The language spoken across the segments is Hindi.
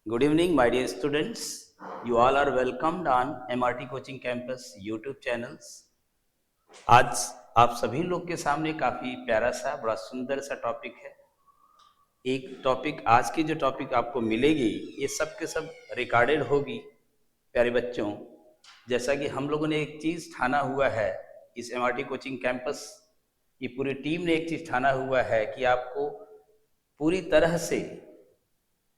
Good evening, my dear students. You all are welcomed on MRT Coaching Campus YouTube channels. आज आप सभी लोग के सामने काफ़ी प्यारा सा बड़ा सुंदर सा टॉपिक है। एक टॉपिक आज की जो टॉपिक आपको मिलेगी ये सब के सब रिकॉर्डेड होगी प्यारे बच्चों। जैसा कि हम लोगों ने एक चीज़ ठाना हुआ है इस MRT कोचिंग कैंपस की पूरी टीम ने एक चीज़ ठाना हुआ है कि आपको पूरी तरह से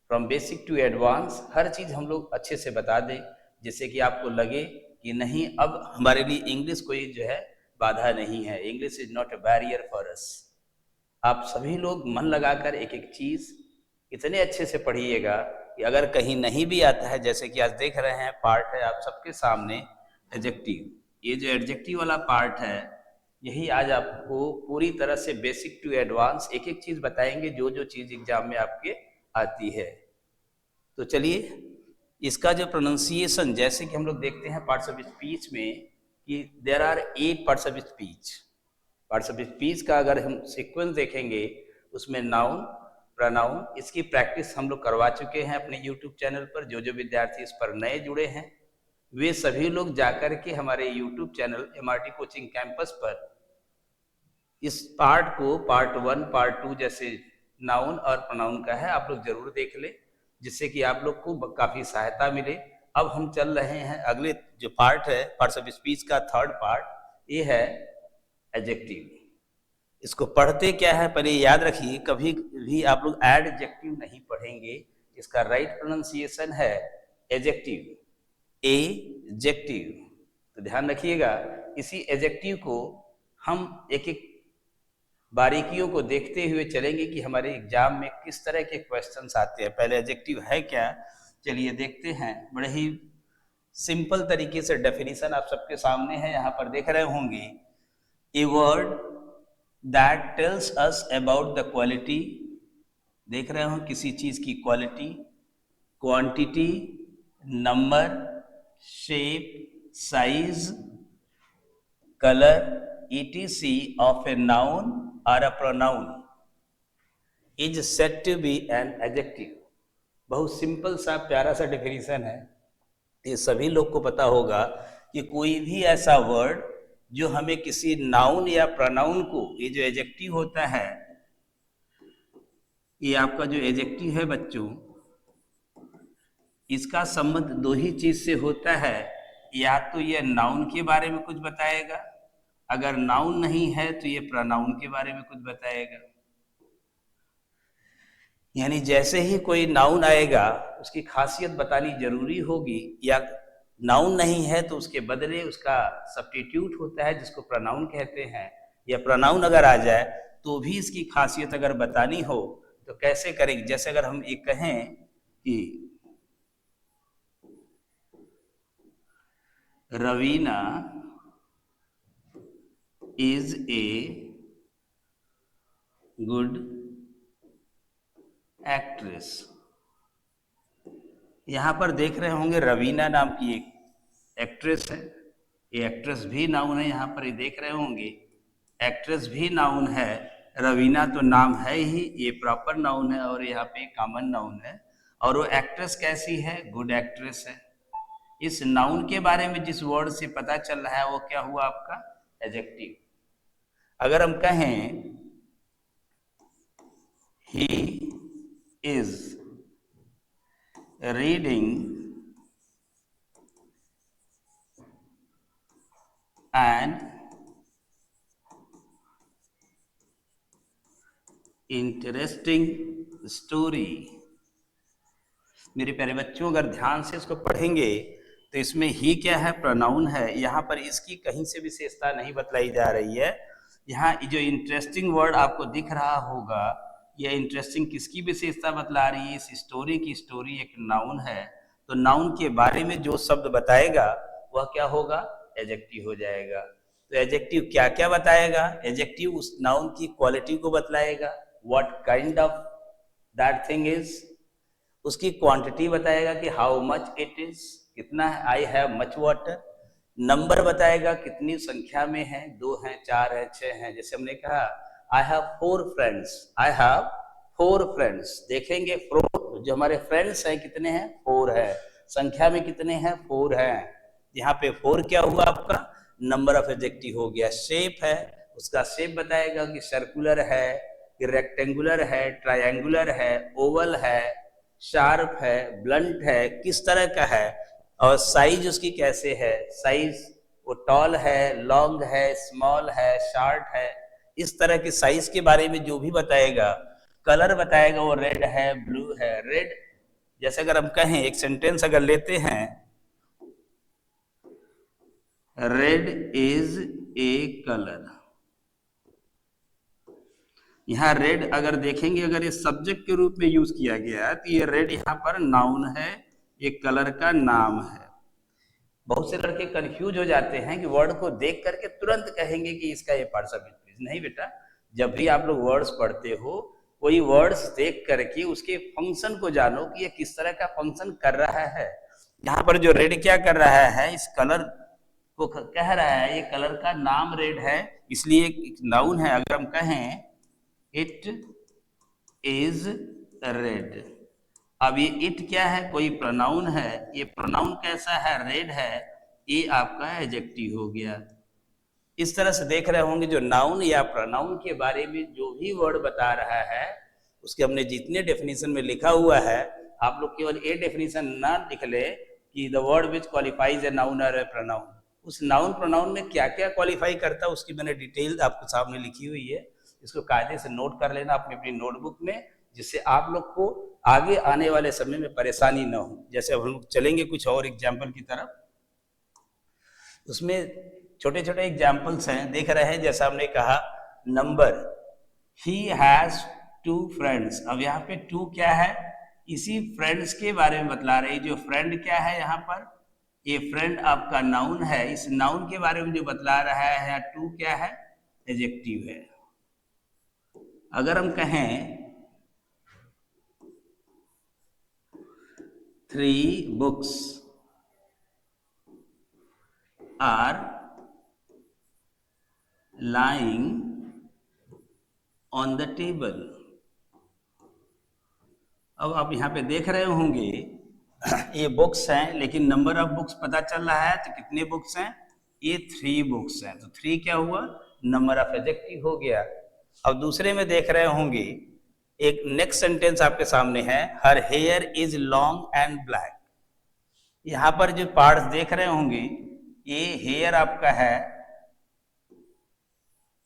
फ्रॉम बेसिक टू एडवांस हर चीज़ हम लोग अच्छे से बता दें, जिससे कि आपको लगे कि नहीं अब हमारे लिए इंग्लिश कोई जो है बाधा नहीं है। English is not a barrier for us. आप सभी लोग मन लगाकर एक एक चीज़ इतने अच्छे से पढ़िएगा कि अगर कहीं नहीं भी आता है, जैसे कि आज देख रहे हैं पार्ट है आप सबके सामने एडजेक्टिव। ये जो एडजेक्टिव वाला पार्ट है यही आज आपको पूरी तरह से बेसिक टू एडवांस एक एक चीज़ बताएंगे, जो जो चीज़ एग्जाम में आपके आती है। तो चलिए इसका जो प्रोनाउंसिएशन, जैसे कि हम लोग देखते हैं पार्ट्स ऑफ स्पीच में कि there are 8 parts of speech. Parts of speech का अगर हम सीक्वेंस देखेंगे उसमें नाउन, प्रोनाउन, इसकी प्रैक्टिस हम लोग करवा चुके हैं अपने यूट्यूब चैनल पर। जो जो विद्यार्थी इस पर नए जुड़े हैं वे सभी लोग जाकर के हमारे YouTube channel MRT coaching campus पर इस पार्ट को पार्ट 1 पार्ट 2 जैसे नाउन और प्रोनाउन का है आप लोग जरूर देख ले, जिससे कि आप लोग को काफ़ी सहायता मिले। अब हम चल रहे हैं अगले जो पार्ट है पार्ट्स ऑफ स्पीच का थर्ड पार्ट, ये है एडजेक्टिव। इसको पढ़ते क्या है पहले याद रखिए, कभी भी आप लोग एडजेक्टिव नहीं पढ़ेंगे। इसका राइट प्रोनाउंसिएशन है एडजेक्टिव, एडजेक्टिव। तो ध्यान रखिएगा, इसी एडजेक्टिव को हम एक एक बारीकियों को देखते हुए चलेंगे कि हमारे एग्जाम में किस तरह के क्वेश्चंस आते हैं। पहले एडजेक्टिव है क्या, चलिए देखते हैं। बड़े ही सिंपल तरीके से डेफिनेशन आप सबके सामने है, यहाँ पर देख रहे होंगे। A word that tells us about the quality, देख रहे हो किसी चीज की quality, quantity, number, shape, size, colour, etc of a noun or a pronoun is said to be an adjective। बहुत सिंपल सा प्यारा सा डेफिनेशन है। ये सभी लोग को पता होगा कि कोई भी ऐसा वर्ड जो हमें किसी नाउन या प्रोनाउन को, ये जो एडजेक्टिव होता है, ये आपका जो एडजेक्टिव है बच्चों, इसका संबंध दो ही चीज से होता है। या तो ये नाउन के बारे में कुछ बताएगा, अगर नाउन नहीं है तो ये प्रोनाउन के बारे में कुछ बताएगा। यानी जैसे ही कोई नाउन आएगा उसकी खासियत बतानी जरूरी होगी, या नाउन नहीं है तो उसके बदले उसका सब्स्टिट्यूट होता है जिसको प्रोनाउन कहते हैं, या प्रोनाउन अगर आ जाए तो भी इसकी खासियत अगर बतानी हो तो कैसे करेंगे। जैसे अगर हम ये कहें कि Raveena is a good actress. यहां पर देख रहे होंगे रवीना नाम की एक एक्ट्रेस है, ये एक्ट्रेस भी नाउन है। यहां पर ये देख रहे होंगे एक्ट्रेस भी नाउन है, रवीना तो नाम है ही, ये प्रॉपर नाउन है और यहाँ पे कॉमन नाउन है। और वो एक्ट्रेस कैसी है, गुड एक्ट्रेस है। इस नाउन के बारे में जिस वर्ड से पता चल रहा है वो क्या हुआ आपका एडजेक्टिव। अगर हम कहें he is reading an interesting story, मेरे प्यारे बच्चों अगर ध्यान से इसको पढ़ेंगे तो इसमें ही क्या है, प्रोनाउन है। यहाँ पर इसकी कहीं से विशेषता नहीं बतलाई जा रही है। यहाँ जो इंटरेस्टिंग वर्ड आपको दिख रहा होगा, यह इंटरेस्टिंग किसकी विशेषता बतला रही है, इस स्टोरी की। स्टोरी एक नाउन है, तो नाउन के बारे में जो शब्द बताएगा वह क्या होगा, एडजेक्टिव हो जाएगा। तो एडजेक्टिव क्या क्या बताएगा, एडजेक्टिव उस नाउन की क्वालिटी को बतलाएगा, what kind of that thing is, उसकी क्वांटिटी बताएगा कि हाउ मच इट इज, कितना है, I have much water. Number बताएगा कितनी संख्या में है, 2 हैं, 4 हैं, 6 हैं। जैसे हमने कहा I have 4 friends, I have 4 friends. देखेंगे जो हमारे फ्रेंड्स हैं कितने हैं, 4 है। संख्या में कितने हैं, 4 हैं। यहाँ पे 4 क्या हुआ आपका, नंबर ऑफ एडजेक्टिव हो गया। शेप है, उसका शेप बताएगा कि सर्कुलर है, कि रेक्टेंगुलर है, ट्रायंगुलर है, ओवल है, शार्प है, ब्लंट है, किस तरह का है। और साइज उसकी कैसे है, साइज वो टॉल है, लॉन्ग है, स्मॉल है, शार्ट है, इस तरह के साइज के बारे में जो भी बताएगा। कलर बताएगा, वो रेड है, ब्लू है। रेड जैसे अगर हम कहें, एक सेंटेंस अगर लेते हैं, रेड इज ए कलर। यहाँ रेड अगर देखेंगे, अगर ये सब्जेक्ट के रूप में यूज किया गया है तो ये रेड यहाँ पर नाउन है, एक कलर का नाम है। बहुत से लड़के कंफ्यूज हो जाते हैं कि वर्ड को देख करके तुरंत कहेंगे कि इसका ये पार्ट्स ऑफ स्पीच। नहीं बेटा, जब भी आप लोग वर्ड्स पढ़ते हो, कोई वर्ड्स देख करके उसके फंक्शन को जानो कि ये किस तरह का फंक्शन कर रहा है। यहाँ पर जो रेड क्या कर रहा है, इस कलर को कह रहा है, ये कलर का नाम रेड है, इसलिए एक नाउन है। अगर हम कहें इट इज रेड, अब ये इट क्या है, कोई प्रोनाउन है, ये प्रोनाउन कैसा है, रेड है, ये आपका एडजेक्टिव हो गया। इस तरह से देख रहे होंगे जो नाउन या प्रोनाउन के बारे में जो भी वर्ड बता रहा है, उसके हमने जितने डेफिनेशन में लिखा हुआ है, आप लोग केवल ये डेफिनेशन ना लिख ले कि the word which qualifies a noun और ए प्रोनाउन। उस नाउन प्रोनाउन में क्या क्या क्वालिफाई करता है उसकी मैंने डिटेल आपको सामने लिखी हुई है। इसको कायदे से नोट कर लेना अपनी नोटबुक में, जिससे आप लोग को आगे आने वाले समय में परेशानी ना हो। जैसे हम लोग चलेंगे कुछ और एग्जाम्पल की तरफ, उसमें छोटे छोटे एग्जाम्पल्स हैं, देख रहे हैं। जैसा हमने कहा नंबर, ही हैज 2 फ्रेंड्स। अब यहाँ पे 2 क्या है, इसी फ्रेंड्स के बारे में बतला रही। जो फ्रेंड क्या है यहाँ पर, ये फ्रेंड आपका नाउन है, इस नाउन के बारे में जो बतला रहा है। 2 क्या है, एडजेक्टिव है। अगर हम कहें 3 books are lying on the table। अब आप यहाँ पे देख रहे होंगे ये बुक्स हैं, लेकिन नंबर ऑफ बुक्स पता चल रहा है, तो कितने बुक्स हैं, ये 3 बुक्स हैं। तो 3 क्या हुआ, नंबर ऑफ एडजेक्टिव हो गया। अब दूसरे में देख रहे होंगे, एक नेक्स्ट सेंटेंस आपके सामने है, her here is long and black. यहाँ पर जो पार्ट्स देख रहे होंगे, ये हेयर आपका है,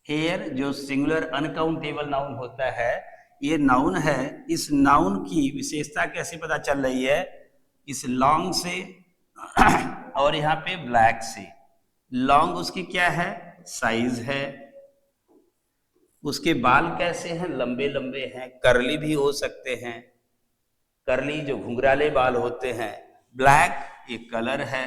हेयर जो सिंगुलर अनकाउंटेबल नाउन होता है, ये नाउन है। इस नाउन की विशेषता कैसे पता चल रही है, इस लॉन्ग से और यहाँ पे ब्लैक से। लॉन्ग उसकी क्या है, साइज है, उसके बाल कैसे हैं, लंबे लंबे हैं, करली भी हो सकते हैं, करली जो घुंघराले बाल होते हैं। ब्लैक ये कलर है।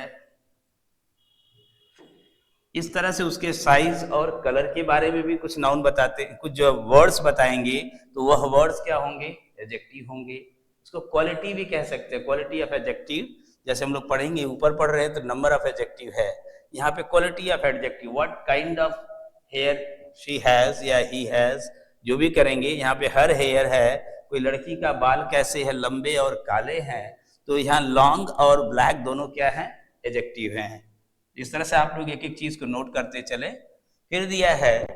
इस तरह से उसके साइज और कलर के बारे में भी कुछ नाउन बताते, कुछ जो वर्ड्स बताएंगे, तो वह वर्ड्स क्या होंगे, एडजेक्टिव होंगे। इसको क्वालिटी भी कह सकते हैं, क्वालिटी ऑफ एडजेक्टिव। जैसे हम लोग पढ़ेंगे, ऊपर पढ़ रहे हैं तो नंबर ऑफ एडजेक्टिव है, यहाँ पे quality of adjective, what kind of hair she has या ही हैज, जो भी करेंगे। यहाँ पे हर हेयर है, कोई लड़की का बाल कैसे है, लंबे और काले हैं, तो यहाँ लॉन्ग और ब्लैक दोनों क्या है, एडजेक्टिव हैं। इस तरह से आप लोग एक एक चीज को नोट करते चले। फिर दिया है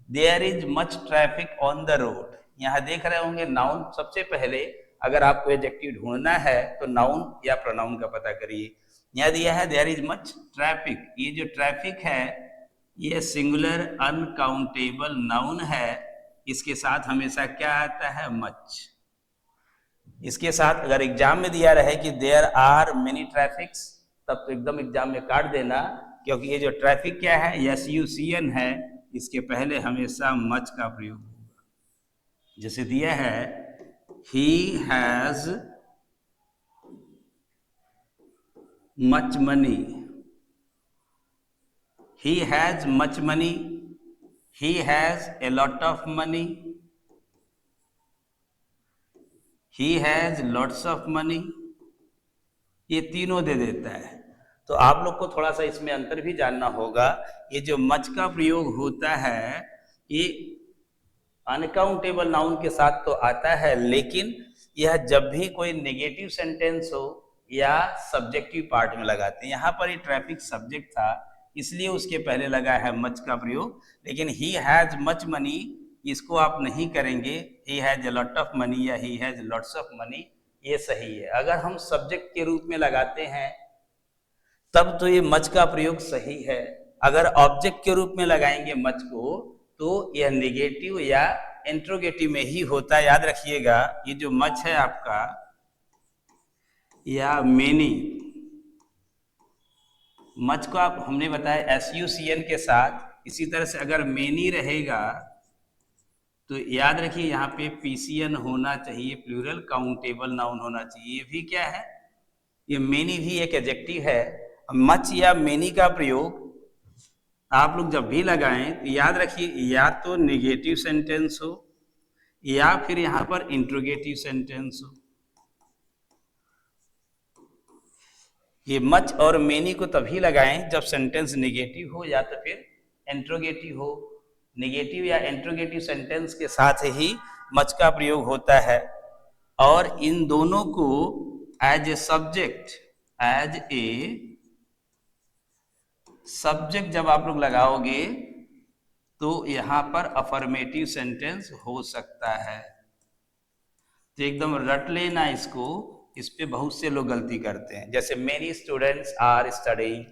there is much traffic on the road. यहाँ देख रहे होंगे नाउन, सबसे पहले अगर आपको एडजेक्टिव ढूंढना है तो नाउन या प्रोनाउन का पता करिए। यहाँ दिया है देयर इज मच ट्रैफिक, ये जो ट्रैफिक है ये सिंगुलर अनकाउंटेबल नाउन है, इसके साथ हमेशा क्या आता है, मच। इसके साथ अगर एग्जाम में दिया रहे कि देयर आर मेनी ट्रैफिक्स, तब तो एकदम एग्जाम में काट देना, क्योंकि ये जो ट्रैफिक क्या है, SUCN है, इसके पहले हमेशा मच का प्रयोग होगा। जैसे दिया है he has much money, he has much money, he has a lot of money, he has lots of money, ये तीनों दे देता है। तो आप लोग को थोड़ा सा इसमें अंतर भी जानना होगा। ये जो मच का प्रयोग होता है, ये अनकाउंटेबल नाउन के साथ तो आता है, लेकिन यह जब भी कोई नेगेटिव सेंटेंस हो या सब्जेक्टिव पार्ट में लगाते हैं। यहाँ पर ये ट्रैफिक सब्जेक्ट था, इसलिए उसके पहले लगा है मच का प्रयोग। लेकिन ही हैज मच मनी, इसको आप नहीं करेंगे he has a lot of money या he has lots of money, ये सही है। अगर हम सब्जेक्ट के रूप में लगाते हैं तब तो ये मच का प्रयोग सही है। अगर ऑब्जेक्ट के रूप में लगाएंगे मच को तो यह नेगेटिव या इंट्रोगेटिव में ही होता है। याद रखिएगा, ये जो मच है आपका या मेनी, मच को आप हमने बताया SUCN के साथ, इसी तरह से अगर मेनी रहेगा तो याद रखिए यहाँ पे PCN होना चाहिए, प्लूरल काउंटेबल नाउन होना चाहिए। ये भी क्या है, ये मेनी भी एक एडजेक्टिव है। मच या मेनी का प्रयोग आप लोग जब भी लगाएं तो याद रखिए या तो नेगेटिव सेंटेंस हो या फिर यहां पर इंट्रोगेटिव सेंटेंस हो। ये मच और मेनी को तभी लगाएं जब सेंटेंस नेगेटिव हो या तो फिर इंट्रोगेटिव हो। नेगेटिव या इंट्रोगेटिव सेंटेंस के साथ ही मच का प्रयोग होता है। और इन दोनों को एज ए सब्जेक्ट जब आप लोग लगाओगे तो यहां पर अफर्मेटिव सेंटेंस हो सकता है। तो एकदम रट लेना इसको, इस पे बहुत से लोग गलती करते हैं। जैसे many students are studying,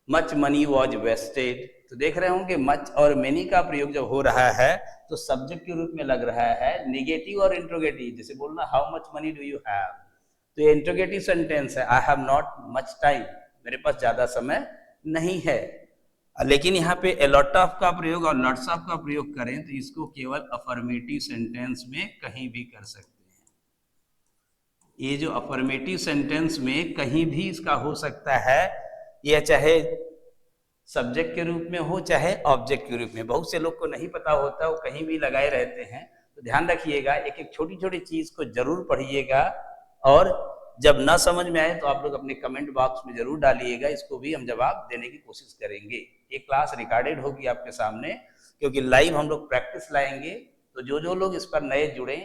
much money was wasted. तो देख रहे होंगे मच और मेनी का प्रयोग जब हो रहा है तो सब्जेक्ट के रूप में लग रहा है निगेटिव और इंट्रोगेटिव। जैसे बोलना how much money do you have, तो ये इंट्रोगेटिव सेंटेंस है। I have not much time, मेरे पास ज्यादा समय नहीं है। लेकिन यहाँ पे a lot of का प्रयोग और lots of का प्रयोग करें तो इसको केवल अफर्मेटिव सेंटेंस में कहीं भी कर सकते हैं। ये जो अफर्मेटिव सेंटेंस में कहीं भी इसका हो सकता है, यह चाहे सब्जेक्ट के रूप में हो चाहे ऑब्जेक्ट के रूप में। बहुत से लोग को नहीं पता होता, वो कहीं भी लगाए रहते हैं। तो ध्यान रखिएगा, एक एक छोटी छोटी चीज को जरूर पढ़िएगा और जब ना समझ में आए तो आप लोग अपने कमेंट बॉक्स में जरूर डालिएगा, इसको भी हम जवाब देने की कोशिश करेंगे। ये क्लास रिकॉर्डेड होगी आपके सामने, क्योंकि लाइव हम लोग प्रैक्टिस लाएंगे। तो जो लोग इस पर नए जुड़े,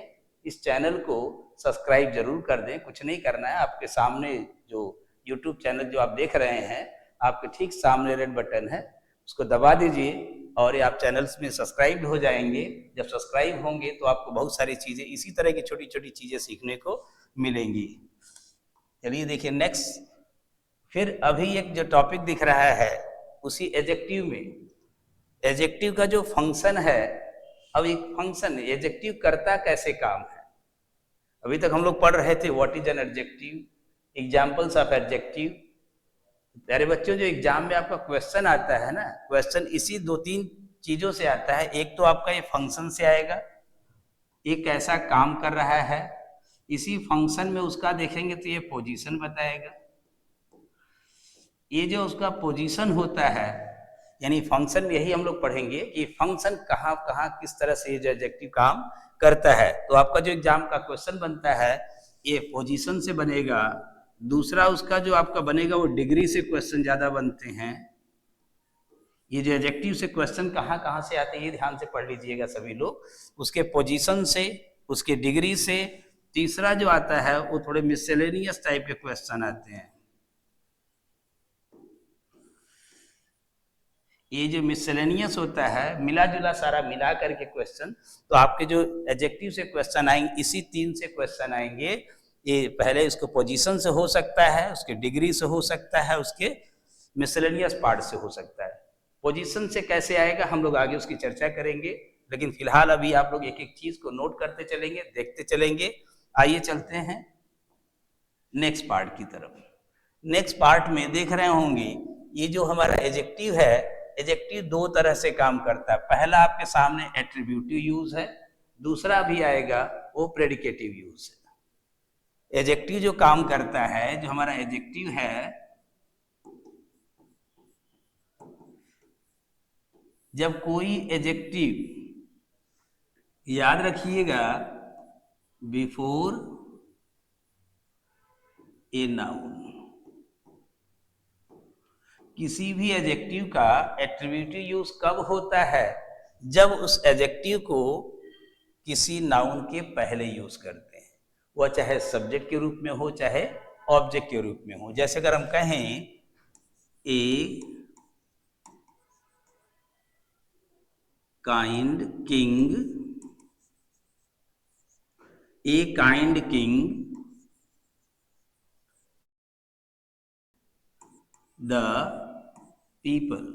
इस चैनल को सब्सक्राइब जरूर कर दें। कुछ नहीं करना है, आपके सामने जो यूट्यूब चैनल जो आप देख रहे हैं, आपके ठीक सामने रेड बटन है, उसको दबा दीजिए और ये आप चैनल्स में सब्सक्राइब हो जाएंगे। जब सब्सक्राइब होंगे तो आपको बहुत सारी चीजें, इसी तरह की छोटी छोटी चीजें सीखने को मिलेंगी। चलिए देखिए नेक्स्ट, फिर अभी एक जो टॉपिक दिख रहा है उसी एडजेक्टिव में, एडजेक्टिव का जो फंक्शन है। अब एक फंक्शन, एडजेक्टिव करता कैसे काम है। अभी तक हम लोग पढ़ रहे थे what is an adjective, examples of adjective. प्यारे बच्चों, जो एग्जाम में आपका क्वेश्चन आता है ना, क्वेश्चन इसी दो तीन चीजों से आता है। एक तो आपका ये फंक्शन से आएगा, ये कैसा काम कर रहा है। इसी फंक्शन में उसका देखेंगे तो ये पोजीशन बताएगा। ये जो उसका पोजीशन होता है, यानी फंक्शन में यही हम लोग पढ़ेंगे कि फंक्शन कहाँ कहाँ किस तरह से जो एडजेक्टिव काम करता है। तो आपका जो एग्जाम का क्वेश्चन बनता है ये पोजीशन से बनेगा। दूसरा उसका जो आपका बनेगा वो डिग्री से क्वेश्चन ज्यादा बनते हैं। ये जो एडजेक्टिव से क्वेश्चन कहाँ कहाँ से आते हैं ये ध्यान से पढ़ लीजिएगा सभी लोग। उसके पोजीशन से, उसके डिग्री से। तीसरा जो आता है वो थोड़े मिसलेनियस टाइप के क्वेश्चन आते हैं। ये जो मिसलेनियस होता है, मिला जुला सारा मिला करके क्वेश्चन, तो आपके जो एडजेक्टिव से क्वेश्चन आएंगे, इसी तीन से क्वेश्चन आएंगे। ये पहले इसको पोजीशन से हो सकता है, उसके डिग्री से हो सकता है, उसके मिसलेनियस पार्ट से हो सकता है। पोजीशन से कैसे आएगा हम लोग आगे उसकी चर्चा करेंगे, लेकिन फिलहाल अभी आप लोग एक एक चीज को नोट करते चलेंगे, देखते चलेंगे। आइए चलते हैं नेक्स्ट पार्ट की तरफ। नेक्स्ट पार्ट में देख रहे होंगे ये जो हमारा एडजेक्टिव है, एडजेक्टिव दो तरह से काम करता है। पहला आपके सामने एट्रीब्यूटिव यूज है, दूसरा भी आएगा वो प्रेडिकेटिव यूज है। एडजेक्टिव जो काम करता है, जो हमारा एडजेक्टिव है, जब कोई एडजेक्टिव, याद रखिएगा, बिफोर ए नाउन, किसी भी एडजेक्टिव का एट्रीब्यूटिव यूज कब होता है, जब उस एडजेक्टिव को किसी नाउन के पहले यूज करते हैं। वह चाहे सब्जेक्ट के रूप में हो चाहे ऑब्जेक्ट के रूप में हो। जैसे अगर हम कहें a kind king, a kind king the people,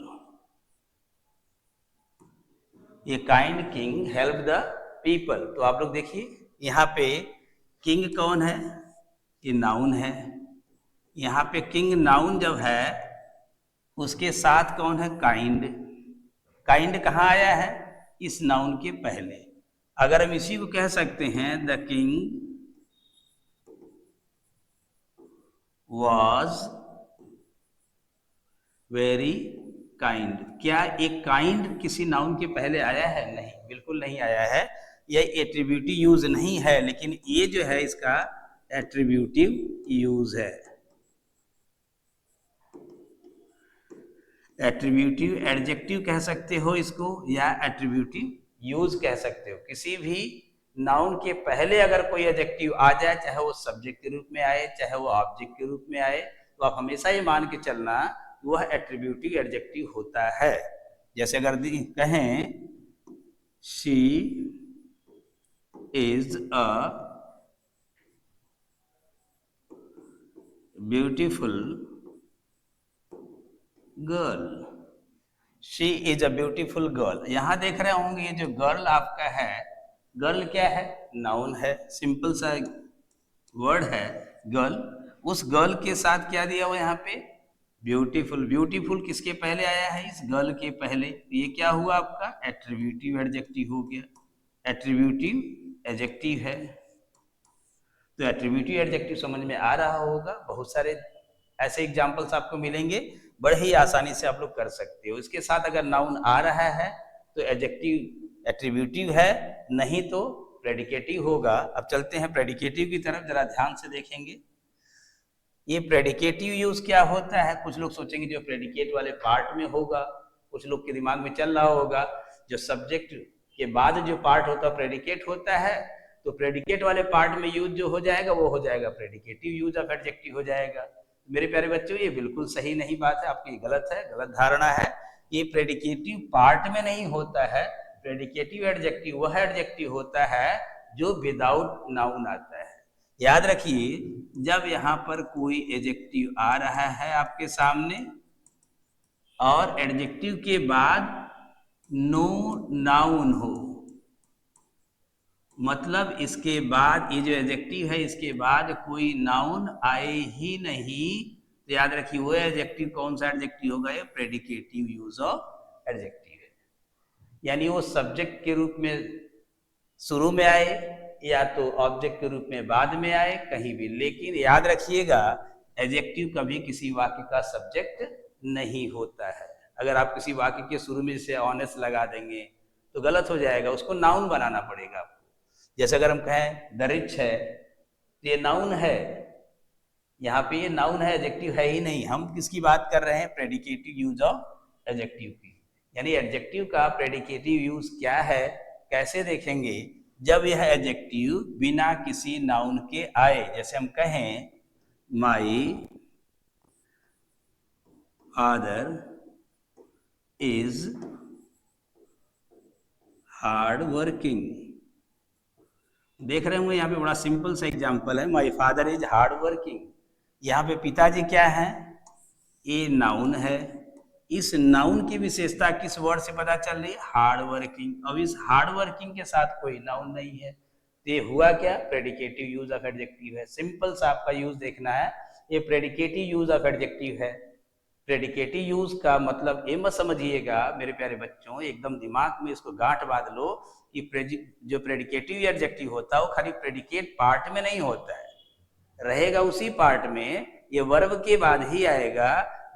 a kind king help the people. तो आप लोग देखिए यहाँ पे किंग कौन है, ये नाउन है। यहाँ पे किंग नाउन जब है उसके साथ कौन है, काइंड। काइंड कहाँ आया है, इस नाउन के पहले। अगर हम इसी को कह सकते हैं the king was very kind. क्या एक काइंड किसी नाउन के पहले आया है? नहीं, बिल्कुल नहीं आया है। यह एट्रीब्यूटिव यूज नहीं है, लेकिन ये जो है इसका एट्रीब्यूटिव यूज है। एट्रीब्यूटिव एडजेक्टिव कह सकते हो इसको, या एट्रीब्यूटिव यूज कह सकते हो। किसी भी नाउन के पहले अगर कोई एडजेक्टिव आ जाए, चाहे वो सब्जेक्ट के रूप में आए चाहे वो ऑब्जेक्ट के रूप में आए, तो आप हमेशा ये मान के चलना वह एट्रीब्यूटिव एडजेक्टिव होता है। जैसे अगर कहें she is a beautiful girl, she is a beautiful girl. यहां देख रहे होंगे ये जो गर्ल आपका है, गर्ल क्या है, नाउन है, सिंपल सा वर्ड है गर्ल। उस गर्ल के साथ क्या दिया हुआ यहाँ पे, ब्यूटीफुल। ब्यूटीफुल किसके पहले आया है, इस गर्ल के पहले। ये क्या हुआ आपका एट्रीब्यूटिव एडजेक्टिव हो गया, एट्रीब्यूटिव एडजेक्टिव है। तो एट्रीब्यूटिव एडजेक्टिव समझ में आ रहा होगा। बहुत सारे ऐसे एग्जाम्पल्स आपको मिलेंगे, बड़े ही आसानी से आप लोग कर सकते हो। इसके साथ अगर नाउन आ रहा है तो एडजेक्टिव एट्रीब्यूटिव है, नहीं तो प्रेडिकेटिव होगा। अब चलते हैं प्रेडिकेटिव की तरफ, जरा ध्यान से देखेंगे। ये प्रेडिकेटिव यूज क्या होता है, कुछ लोग सोचेंगे जो प्रेडिकेट वाले पार्ट में होगा, कुछ लोग के दिमाग में चल रहा होगा जो सब्जेक्ट के बाद जो पार्ट होता है प्रेडिकेट होता है, तो प्रेडिकेट वाले पार्ट में यूज जो हो जाएगा वो हो जाएगा प्रेडिकेटिव यूज ऑफ एडजेक्टिव हो जाएगा। मेरे प्यारे बच्चों, ये बिल्कुल सही नहीं बात है, आपकी गलत है, गलत धारणा है। ये प्रेडिकेटिव पार्ट में नहीं होता है। प्रेडिकेटिव एडजेक्टिव वह एडजेक्टिव होता है जो विदाउट नाउन आता है। याद रखिए, जब यहाँ पर कोई एडजेक्टिव आ रहा है आपके सामने और एडजेक्टिव के बाद नो नाउन हो, मतलब इसके बाद ये जो एडजेक्टिव है इसके बाद कोई नाउन आए ही नहीं, तो याद रखिए वो एडजेक्टिव कौन सा एडजेक्टिव होगा, ये प्रेडिकेटिव यूज ऑफ एडजेक्टिव है। यानी वो सब्जेक्ट के रूप में शुरू में आए या तो ऑब्जेक्ट के रूप में बाद में आए, कहीं भी। लेकिन याद रखिएगा एडजेक्टिव कभी किसी वाक्य का सब्जेक्ट नहीं होता है। अगर आप किसी वाक्य के शुरू में से ऑनेस्ट लगा देंगे तो गलत हो जाएगा, उसको नाउन बनाना पड़ेगा आपको। जैसे अगर हम कहें द रिच है, तो ये नाउन है, यहाँ पे ये नाउन है, एडजेक्टिव है ही नहीं। हम किसकी बात कर रहे हैं, प्रेडिकेटिव यूज ऑफ एडजेक्टिव की। यानी एडजेक्टिव का प्रेडिकेटिव यूज क्या है, कैसे देखेंगे, जब यह एडजेक्टिव बिना किसी नाउन के आए। जैसे हम कहें my father is hard working. देख रहे होंगे यहाँ पे बड़ा सिंपल सा एग्जांपल है, my father is hard working. यहाँ पे पिताजी क्या है, ये नाउन है। इस नाउन की विशेषता किस वर्ड से पता चल रही है, हार्ड वर्किंग। अब इस हार्ड वर्किंग के साथ कोई नाउन नहीं है, तो ये हुआ क्या, प्रेडिकेटिव यूज ऑफ एडजेक्टिव है। सिंपल सा आपका यूज देखना है, ये प्रेडिकेटिव यूज ऑफ एडजेक्टिव है। प्रेडिकेटिव यूज का मतलब ये मत समझिएगा मेरे प्यारे बच्चों, एकदम दिमाग में इसको गांठ बांध लो कि जो प्रेडिकेटिव एडजेक्टिव होता है वो खाली प्रेडिकेट पार्ट में नहीं होता है, रहेगा उसी पार्ट में, ये वर्ब के बाद ही आएगा,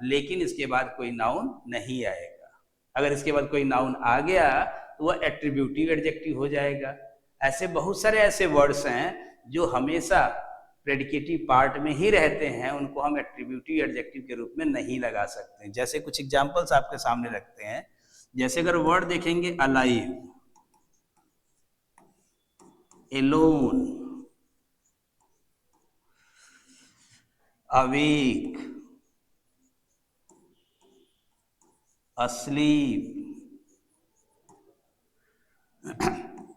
लेकिन इसके बाद कोई नाउन नहीं आएगा। अगर इसके बाद कोई नाउन आ गया तो वह एट्रीब्यूटिव एडजेक्टिव हो जाएगा। ऐसे बहुत सारे ऐसे वर्ड्स हैं जो हमेशा प्रेडिकेटिव पार्ट में ही रहते हैं, उनको हम एट्रीब्यूटिव एडजेक्टिव के रूप में नहीं लगा सकते। जैसे कुछ एग्जांपल्स आपके सामने रखते हैं। जैसे अगर वर्ड देखेंगे alive, alone, awake, asleep,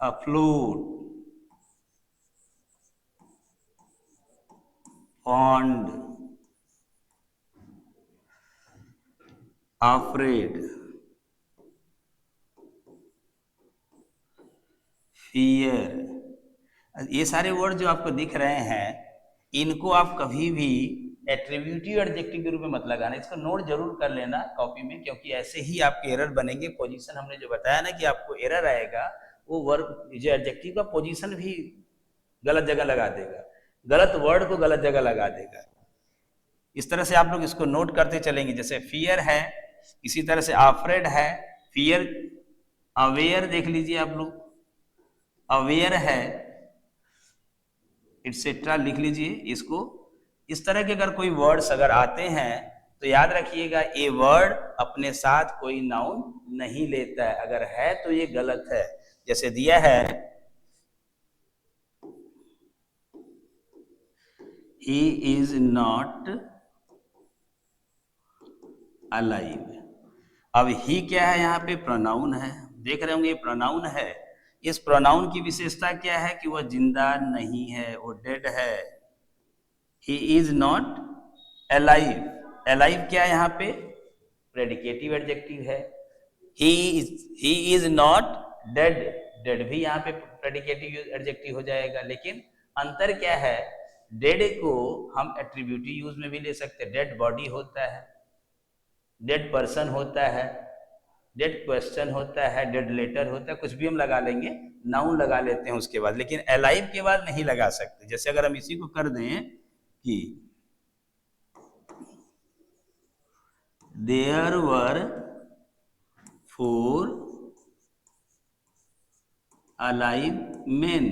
afloat, fond, afraid, fear। ये सारे वर्ड जो आपको दिख रहे हैं, इनको आप कभी भी एट्रीब्यूटिव एडजेक्टिव के रूप में मत लगाना। इसको नोट जरूर कर लेना कॉपी में, क्योंकि ऐसे ही आपके एरर बनेंगे। पोजीशन हमने जो बताया ना कि आपको एरर आएगा, वो वर्ड जो एडजेक्टिव का पोजीशन भी गलत जगह लगा देगा, गलत वर्ड को गलत जगह लगा देगा। इस तरह से आप लोग इसको नोट करते चलेंगे। जैसे फियर है, इसी तरह से अफ्रेड है, फियर, अवेयर देख लीजिए आप लोग, अवेयर है, इट्सेट्रा लिख लीजिए इसको। इस तरह के अगर कोई वर्ड्स अगर आते हैं तो याद रखिएगा, ये वर्ड अपने साथ कोई नाउन नहीं लेता है, अगर है तो ये गलत है। जैसे दिया है, he is not alive। अब ही क्या है, यहाँ पे प्रोनाउन है, देख रहे होंगे ये प्रोनाउन है। इस प्रोनाउन की विशेषता क्या है कि वह जिंदा नहीं है, वो डेड है। He is not alive. Alive क्या है यहाँ पे, प्रेडिकेटिव एडजेक्टिव है। He is not dead, dead भी यहाँ पे प्रेडिकेटिव एडजेक्टिव हो जाएगा। लेकिन अंतर क्या है, डेड को हम एट्रीब्यूटिव यूज में भी ले सकते हैं। डेड बॉडी होता है, डेड पर्सन होता है, डेड क्वेश्चन होता है, डेड लेटर होता है, कुछ भी हम लगा लेंगे, नाउन लगा लेते हैं उसके बाद, लेकिन अलाइव के बाद नहीं लगा सकते। जैसे अगर हम इसी को कर दें कि there were 4 alive men,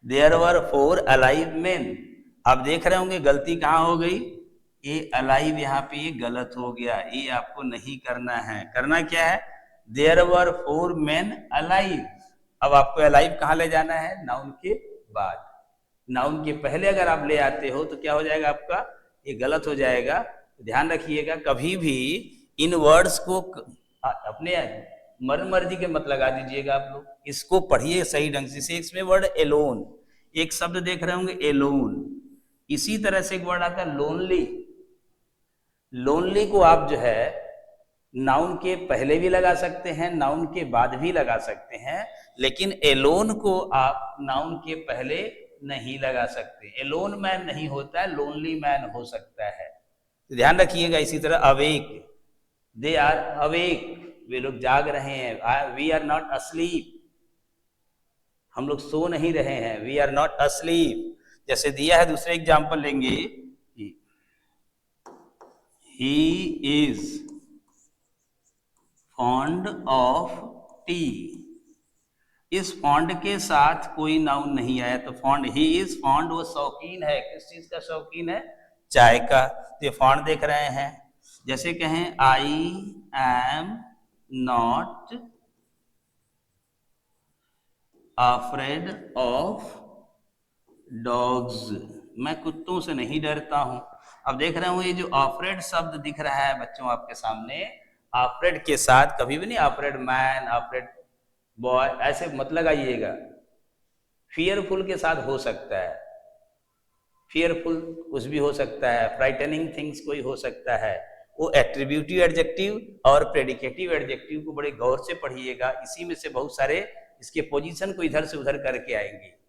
there were 4 alive men. अब देख रहे होंगे गलती कहाँ हो गई, ये अलाइव यहाँ पे ये गलत हो गया, ये आपको नहीं करना है। करना क्या है, देयर वर 4 मेन अलाइव। अब आपको अलाइव कहाँ ले जाना है, नाउन के बाद। नाउन के पहले अगर आप ले आते हो तो क्या हो जाएगा आपका, ये गलत हो जाएगा। ध्यान रखिएगा, कभी भी इन वर्ड्स को अपने मन मर्जी के मत लगा दीजिएगा आप लोग, इसको पढ़िए सही ढंग से। जैसे इसमें वर्ड एलोन, एक शब्द देख रहे होंगे एलोन, इसी तरह से एक वर्ड आता है लोनली। लोनली को आप जो है नाउन के पहले भी लगा सकते हैं, नाउन के बाद भी लगा सकते हैं, लेकिन एलोन को आप नाउन के पहले नहीं लगा सकते। एलोन मैन नहीं होता है, लोनली मैन हो सकता है, तो ध्यान रखिएगा। इसी तरह अवेक, दे आर अवेक, वे लोग जाग रहे हैं। वी आर नॉट अस्लीप, हम लोग सो नहीं रहे हैं, वी आर नॉट अस्लीप। जैसे दिया है, दूसरे एग्जाम्पल लेंगे, he is fond of tea। इस फॉन्ड के साथ कोई नाउन नहीं आया, तो फॉन्ड, ही इज फॉन्ड, वो शौकीन है, किस चीज का शौकीन है, चाय का। तो ये फॉन्ड देख रहे हैं। जैसे कहें I am not afraid of dogs, मैं कुत्तों से नहीं डरता हूं। अब देख रहे हो ये जो अफ्रेड शब्द दिख रहा है बच्चों आपके सामने, अफ्रेड के साथ कभी भी नहीं अफ्रेड मैन, अफ्रेड बॉय ऐसे मत लगाइएगा। फियरफुल के साथ हो सकता है, फियरफुल कुछ भी हो सकता है, फ्राइटनिंग थिंग्स कोई हो सकता है। वो एट्रीब्यूटिव एडजेक्टिव और प्रेडिकेटिव एडजेक्टिव को बड़े गौर से पढ़िएगा, इसी में से बहुत सारे इसके पोजीशन को इधर से उधर करके आएंगे।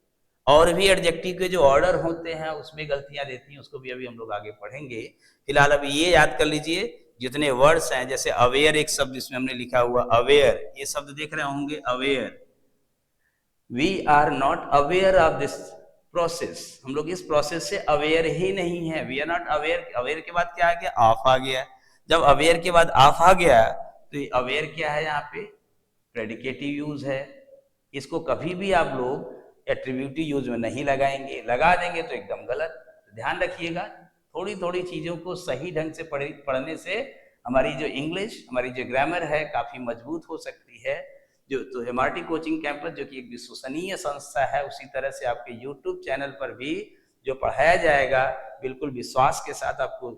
और भी एडजेक्टिव के जो ऑर्डर होते हैं उसमें गलतियां देती हैं, उसको भी अभी हम लोग आगे पढ़ेंगे। फिलहाल अभी ये याद कर लीजिए जितने वर्ड्स हैं। जैसे अवेयर एक शब्द इसमें हमने लिखा हुआ अवेयर, ये शब्द देख रहे होंगे aware. We are not aware of this process, हम लोग इस प्रोसेस से अवेयर ही नहीं है। We are not aware, aware के बाद क्या आ गया, ऑफ आ गया। जब अवेयर के बाद ऑफ आ गया तो ये अवेयर क्या है, यहाँ पे प्रेडिकेटिव यूज है। इसको कभी भी आप लोग एट्रीब्यूटिव यूज में नहीं लगाएंगे, लगा देंगे तो एकदम गलत। ध्यान रखिएगा, थोड़ी थोड़ी चीजों को सही ढंग से पढ़ने से हमारी जो इंग्लिश, हमारी जो ग्रामर है काफी मजबूत हो सकती है। जो तो एमआरटी कोचिंग कैंपस जो कि एक विश्वसनीय संस्था है, उसी तरह से आपके यूट्यूब चैनल पर भी जो पढ़ाया जाएगा बिल्कुल विश्वास के साथ आपको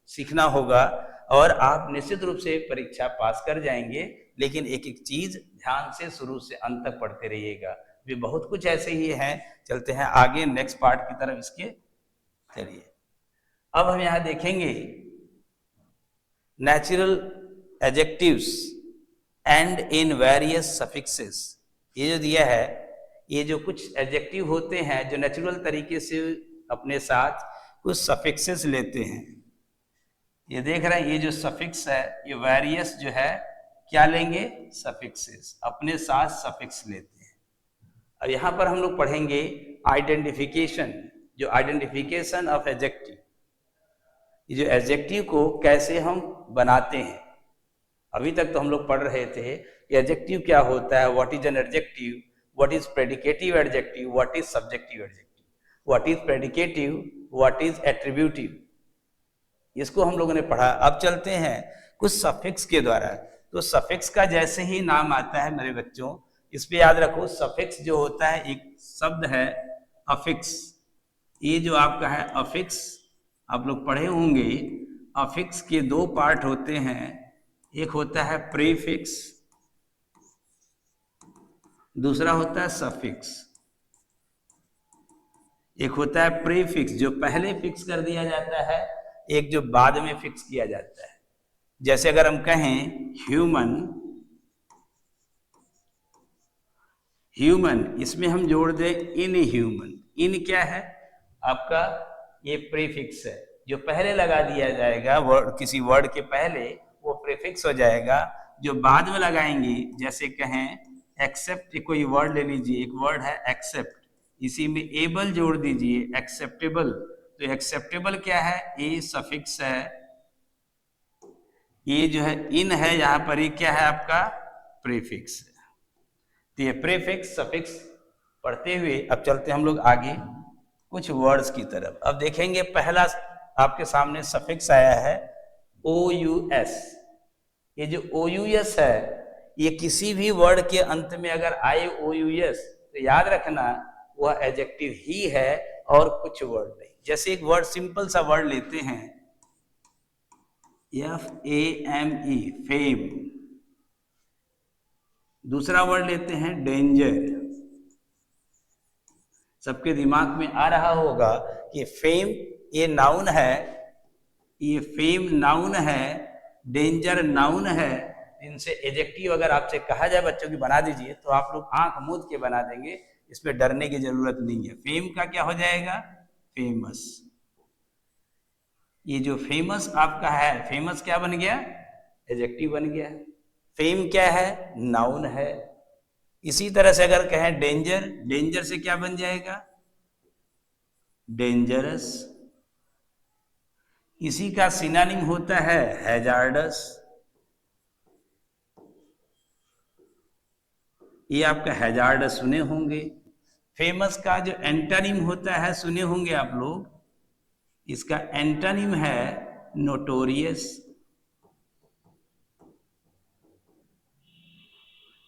सीखना होगा और आप निश्चित रूप से परीक्षा पास कर जाएंगे। लेकिन एक एक चीज ध्यान से शुरू से अंत तक पढ़ते रहिएगा। भी बहुत कुछ ऐसे ही हैं। चलते हैं आगे नेक्स्ट पार्ट की तरफ इसके। चलिए अब हम यहाँ देखेंगे natural adjectives and in various suffixes. ये जो दिया है, ये जो कुछ एडजेक्टिव होते हैं जो नेचुरल तरीके से अपने साथ कुछ सफिक्सेस लेते हैं। ये देख रहे हैं, ये जो सफिक्स है ये वेरियस जो है क्या लेंगे, सफिक्सेस, अपने साथ सफिक्स लेते हैं। अब यहाँ पर हम लोग पढ़ेंगे आइडेंटिफिकेशन, जो आइडेंटिफिकेशन ऑफ एडजेक्टिव, ये जो एडजेक्टिव को कैसे हम बनाते हैं। अभी तक तो हम लोग पढ़ रहे थे कि एडजेक्टिव क्या होता है, what is an adjective, what is predicative adjective, what is subjective adjective, what is predicative, what is attributive, इसको हम लोगों ने पढ़ा। अब चलते हैं कुछ सफिक्स के द्वारा। तो सफिक्स का जैसे ही नाम आता है मेरे बच्चों, इस पे याद रखो, सफिक्स जो होता है एक शब्द है अफिक्स। ये जो आपका है अफिक्स, आप लोग पढ़े होंगे, अफिक्स के दो पार्ट होते हैं, एक होता है प्रीफिक्स, दूसरा होता है सफिक्स। एक होता है प्रीफिक्स जो पहले फिक्स कर दिया जाता है, एक जो बाद में फिक्स किया जाता है। जैसे अगर हम कहें ह्यूमन, ह्यूमन, इसमें हम जोड़ दें इन ह्यूमन। इन क्या है आपका, ये प्रीफिक्स है जो पहले लगा दिया जाएगा वर्ड, किसी वर्ड के पहले वो प्रीफिक्स हो जाएगा। जो बाद में लगाएंगे, जैसे कहें एक्सेप्ट, कोई वर्ड ले लीजिए, एक वर्ड है एक्सेप्ट, इसी में एबल जोड़ दीजिए, एक्सेप्टेबल। तो एक्सेप्टेबल क्या है, ए सफिक्स है, ये जो है इन है, यहां पर ये क्या है आपका प्रीफिक्स है। तो ये प्रीफिक्स सफिक्स पढ़ते हुए अब चलते हम लोग आगे कुछ वर्ड्स की तरफ। अब देखेंगे पहला आपके सामने सफिक्स आया है ओ यू एस। ये जो ओ यू एस है, ये किसी भी वर्ड के अंत में अगर आए ओ यू एस, तो याद रखना वह एडजेक्टिव ही है और कुछ वर्ड नहीं। जैसे एक वर्ड, सिंपल सा वर्ड लेते हैं FAME, फेम। दूसरा वर्ड लेते हैं डेंजर। सबके दिमाग में आ रहा होगा कि फेम ये नाउन है, ये फेम नाउन है, डेंजर नाउन है। इनसे एडजेक्टिव अगर आपसे कहा जाए बच्चों की बना दीजिए, तो आप लोग आंख मूंद के बना देंगे, इसमें डरने की जरूरत नहीं है। फेम का क्या हो जाएगा, फेमस। ये जो फेमस आपका है, फेमस क्या बन गया, एडजेक्टिव बन गया। फेम क्या है, नाउन है। इसी तरह से अगर कहें डेंजर, डेंजर से क्या बन जाएगा, डेंजरस। इसी का सिनोनिम होता है हैजार्डस। ये आपका हैजार्डस सुने होंगे। फेमस का जो एंटोनिम होता है सुने होंगे आप लोग, इसका एंटोनिम है नोटोरियस।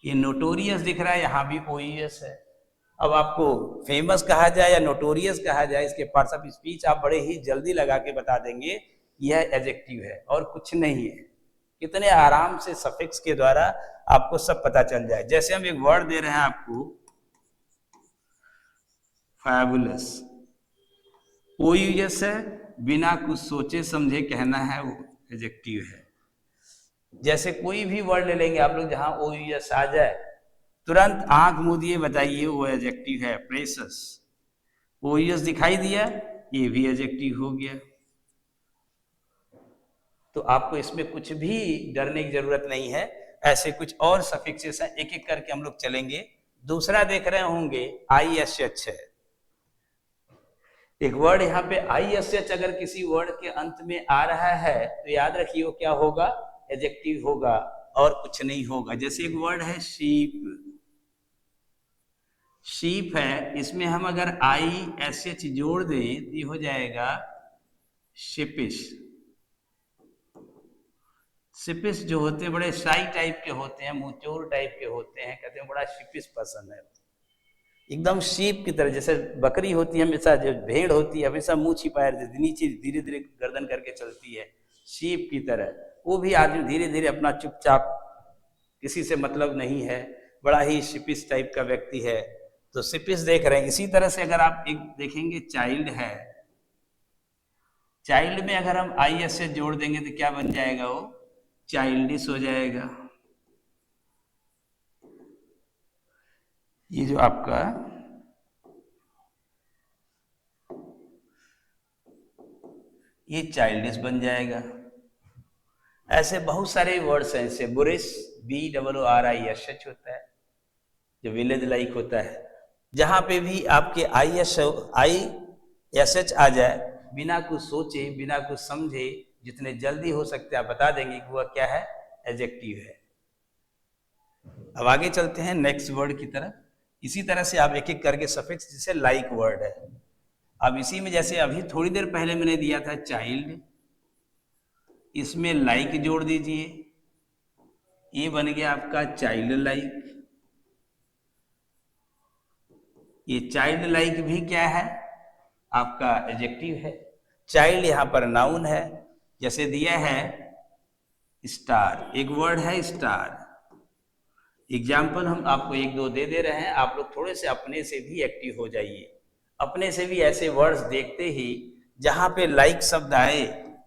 ये नोटोरियस दिख रहा है, यहां भी ओईएस है। अब आपको फेमस कहा जाए या नोटोरियस कहा जाए, इसके पार्ट्स ऑफ स्पीच आप बड़े ही जल्दी लगा के बता देंगे यह एडजेक्टिव है और कुछ नहीं है। कितने आराम से सफिक्स के द्वारा आपको सब पता चल जाए। जैसे हम एक वर्ड दे रहे हैं आपको फैबुलस, ओयूएस है, बिना कुछ सोचे समझे कहना है वो एडजेक्टिव है। जैसे कोई भी वर्ड ले लेंगे आप लोग जहां ओयूएस आ जाए, तुरंत आंख मूंदिए बताइए वो एडजेक्टिव है। प्रेसस, ओयूएस दिखाई दिया, ये भी एडजेक्टिव हो गया। तो आपको इसमें कुछ भी डरने की जरूरत नहीं है। ऐसे कुछ और सफिक्सेस हैं, एक एक करके हम लोग चलेंगे। दूसरा देख रहे होंगे ISH है। एक वर्ड यहाँ पे ISH अगर किसी वर्ड के अंत में आ रहा है तो याद रखिए वो क्या होगा, एडजेक्टिव होगा और कुछ नहीं होगा। जैसे एक वर्ड है शीप, शीप है, इसमें हम अगर ISH जोड़ दें तो ये हो जाएगा शिपिश। शिपिश जो होते हैं बड़े शाई टाइप के होते हैं, मुंहचोर टाइप के होते हैं, कहते हैं बड़ा शिपिश पर्सन है। एकदम शीप की तरह, जैसे बकरी होती है हमेशा, जो भेड़ होती है हमेशा मुंह छिपाए रहती, नीचे धीरे धीरे गर्दन करके चलती है, शीप की तरह वो भी आदमी धीरे धीरे अपना चुपचाप, किसी से मतलब नहीं है, बड़ा ही शिपिस टाइप का व्यक्ति है, तो शिपिस देख रहे हैं। इसी तरह से अगर आप एक देखेंगे चाइल्ड है, चाइल्ड में अगर हम आई एस से जोड़ देंगे तो क्या बन जाएगा, वो चाइल्डिश हो जाएगा। ये जो आपका ये चाइल्डिश बन जाएगा। ऐसे बहुत सारे वर्ड्स हैं, ऐसे बुरिश BOORISH होता है, जो विलेज लाइक होता है। जहां पे भी आपके ISH आ जाए, बिना कुछ सोचे बिना कुछ समझे, जितने जल्दी हो सकते हैं आप बता देंगे कि वह क्या है, एडजेक्टिव है। अब आगे चलते हैं नेक्स्ट वर्ड की तरफ। इसी तरह से आप एक एक करके सफिक्स, जैसे लाइक वर्ड है, अब इसी में जैसे अभी थोड़ी देर पहले मैंने दिया था चाइल्ड, इसमें लाइक जोड़ दीजिए, ये बन गया आपका चाइल्ड लाइक। ये चाइल्ड लाइक भी क्या है, आपका एडजेक्टिव है। चाइल्ड यहां पर नाउन है, जैसे दिया है स्टार, एक वर्ड है स्टार। एग्जाम्पल हम आपको एक दो दे दे रहे हैं, आप लोग थोड़े से अपने से भी एक्टिव हो जाइए। अपने से भी ऐसे वर्ड्स देखते ही जहां पे लाइक शब्द आए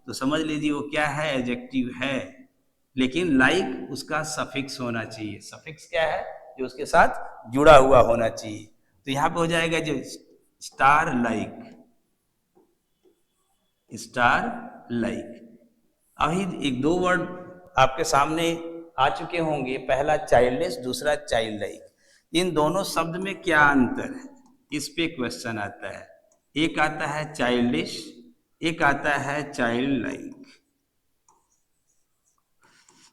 तो समझ लीजिए वो क्या है, एडजेक्टिव है, लेकिन लाइक उसका सफिक्स होना चाहिए। सफिक्स क्या है, जो उसके साथ जुड़ा हुआ होना चाहिए। तो यहाँ पे हो जाएगा जो स्टार लाइक, स्टार लाइक। अभी एक दो वर्ड आपके सामने आ चुके होंगे, पहला चाइल्डिश, दूसरा चाइल्ड लाइक। इन दोनों शब्द में क्या अंतर है, इस पे क्वेश्चन आता है। एक आता है चाइल्डिश, एक आता है चाइल्ड लाइक।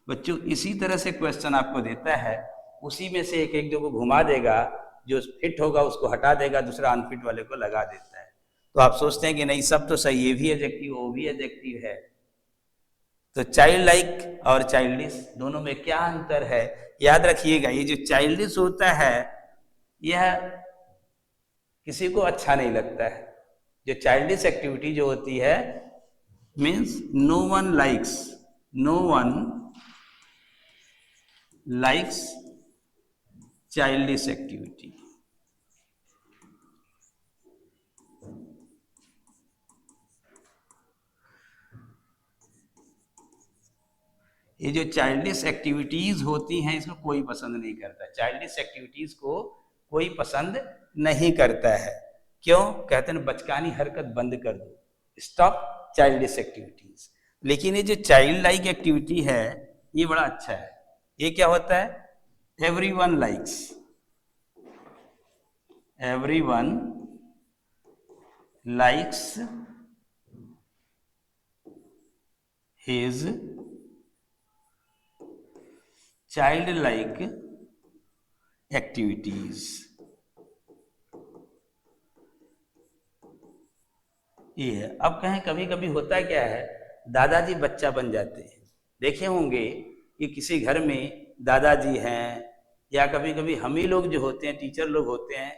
बच्चों इसी तरह से क्वेश्चन आपको देता है, उसी में से एक एक जो को घुमा देगा, जो फिट होगा उसको हटा देगा, दूसरा अनफिट वाले को लगा देता है। तो आप सोचते हैं कि नहीं सब तो सही, ये भी एडजेक्टिव वो भी एडजेक्टिव है। तो चाइल्ड लाइक और चाइल्डिश दोनों में क्या अंतर है, याद रखिएगा। ये जो चाइल्डिश होता है यह किसी को अच्छा नहीं लगता है। जो चाइल्डिश एक्टिविटी जो होती है, means no one likes, no one likes childish activity. ये जो चाइल्डिश एक्टिविटीज होती हैं इसको कोई पसंद नहीं करता, चाइल्डिश एक्टिविटीज को कोई पसंद नहीं करता है। क्यों कहते हैं, बचकानी हरकत बंद कर दो, स्टॉप चाइल्डिश एक्टिविटीज। लेकिन ये जो चाइल्ड लाइक एक्टिविटी है ये बड़ा अच्छा है। ये क्या होता है, everyone likes, everyone likes his child like activities. ये है। अब कहें कभी कभी होता क्या है, दादाजी बच्चा बन जाते हैं। देखे होंगे कि किसी घर में दादाजी हैं, या कभी कभी हम ही लोग जो होते हैं, टीचर लोग होते हैं,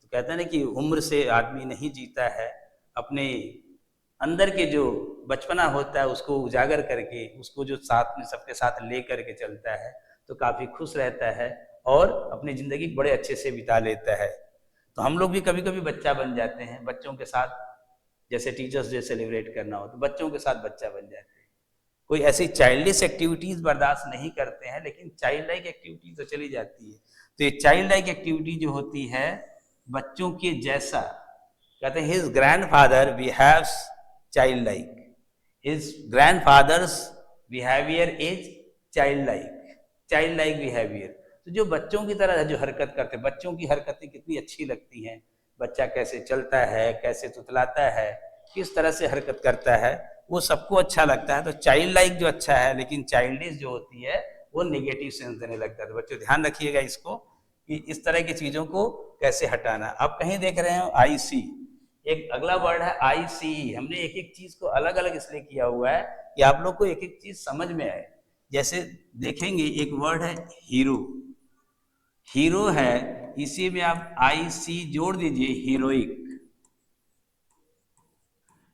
तो कहते हैं ना कि उम्र से आदमी नहीं जीता है, अपने अंदर के जो बचपना होता है उसको उजागर करके, उसको जो साथ में सबके साथ ले करके चलता है तो काफ़ी खुश रहता है और अपनी ज़िंदगी बड़े अच्छे से बिता लेता है। तो हम लोग भी कभी कभी बच्चा बन जाते हैं, बच्चों के साथ, जैसे टीचर्स डे सेलिब्रेट करना हो तो बच्चों के साथ बच्चा बन जाते हैं। कोई ऐसी चाइल्डिश एक्टिविटीज़ बर्दाश्त नहीं करते हैं, लेकिन चाइल्ड लाइक एक्टिविटी तो चली जाती है। तो ये चाइल्ड लाइक एक्टिविटी जो होती है बच्चों के जैसा, कहते हैं his grandfather behaves child like, his grandfathers behaviour is child like, child like behaviour. तो जो बच्चों की तरह जो हरकत करते हैं, बच्चों की हरकतें कितनी अच्छी लगती हैं, बच्चा कैसे चलता है, कैसे तुतलाता है, किस तरह से हरकत करता है, वो सबको अच्छा लगता है। तो चाइल्ड लाइक जो अच्छा है, लेकिन चाइल्डिश जो होती है वो नेगेटिव सेंस देने लगता है। तो बच्चों ध्यान रखिएगा इसको, कि इस तरह की चीज़ों को कैसे हटाना। आप कहीं देख रहे हो IC, एक अगला वर्ड है ICE। हमने एक एक चीज़ को अलग अलग इसलिए किया हुआ है कि आप लोग को एक एक चीज़ समझ में आए। जैसे देखेंगे एक वर्ड है हीरो, हीरो है, इसी में आप IC जोड़ दीजिए, हीरोइक।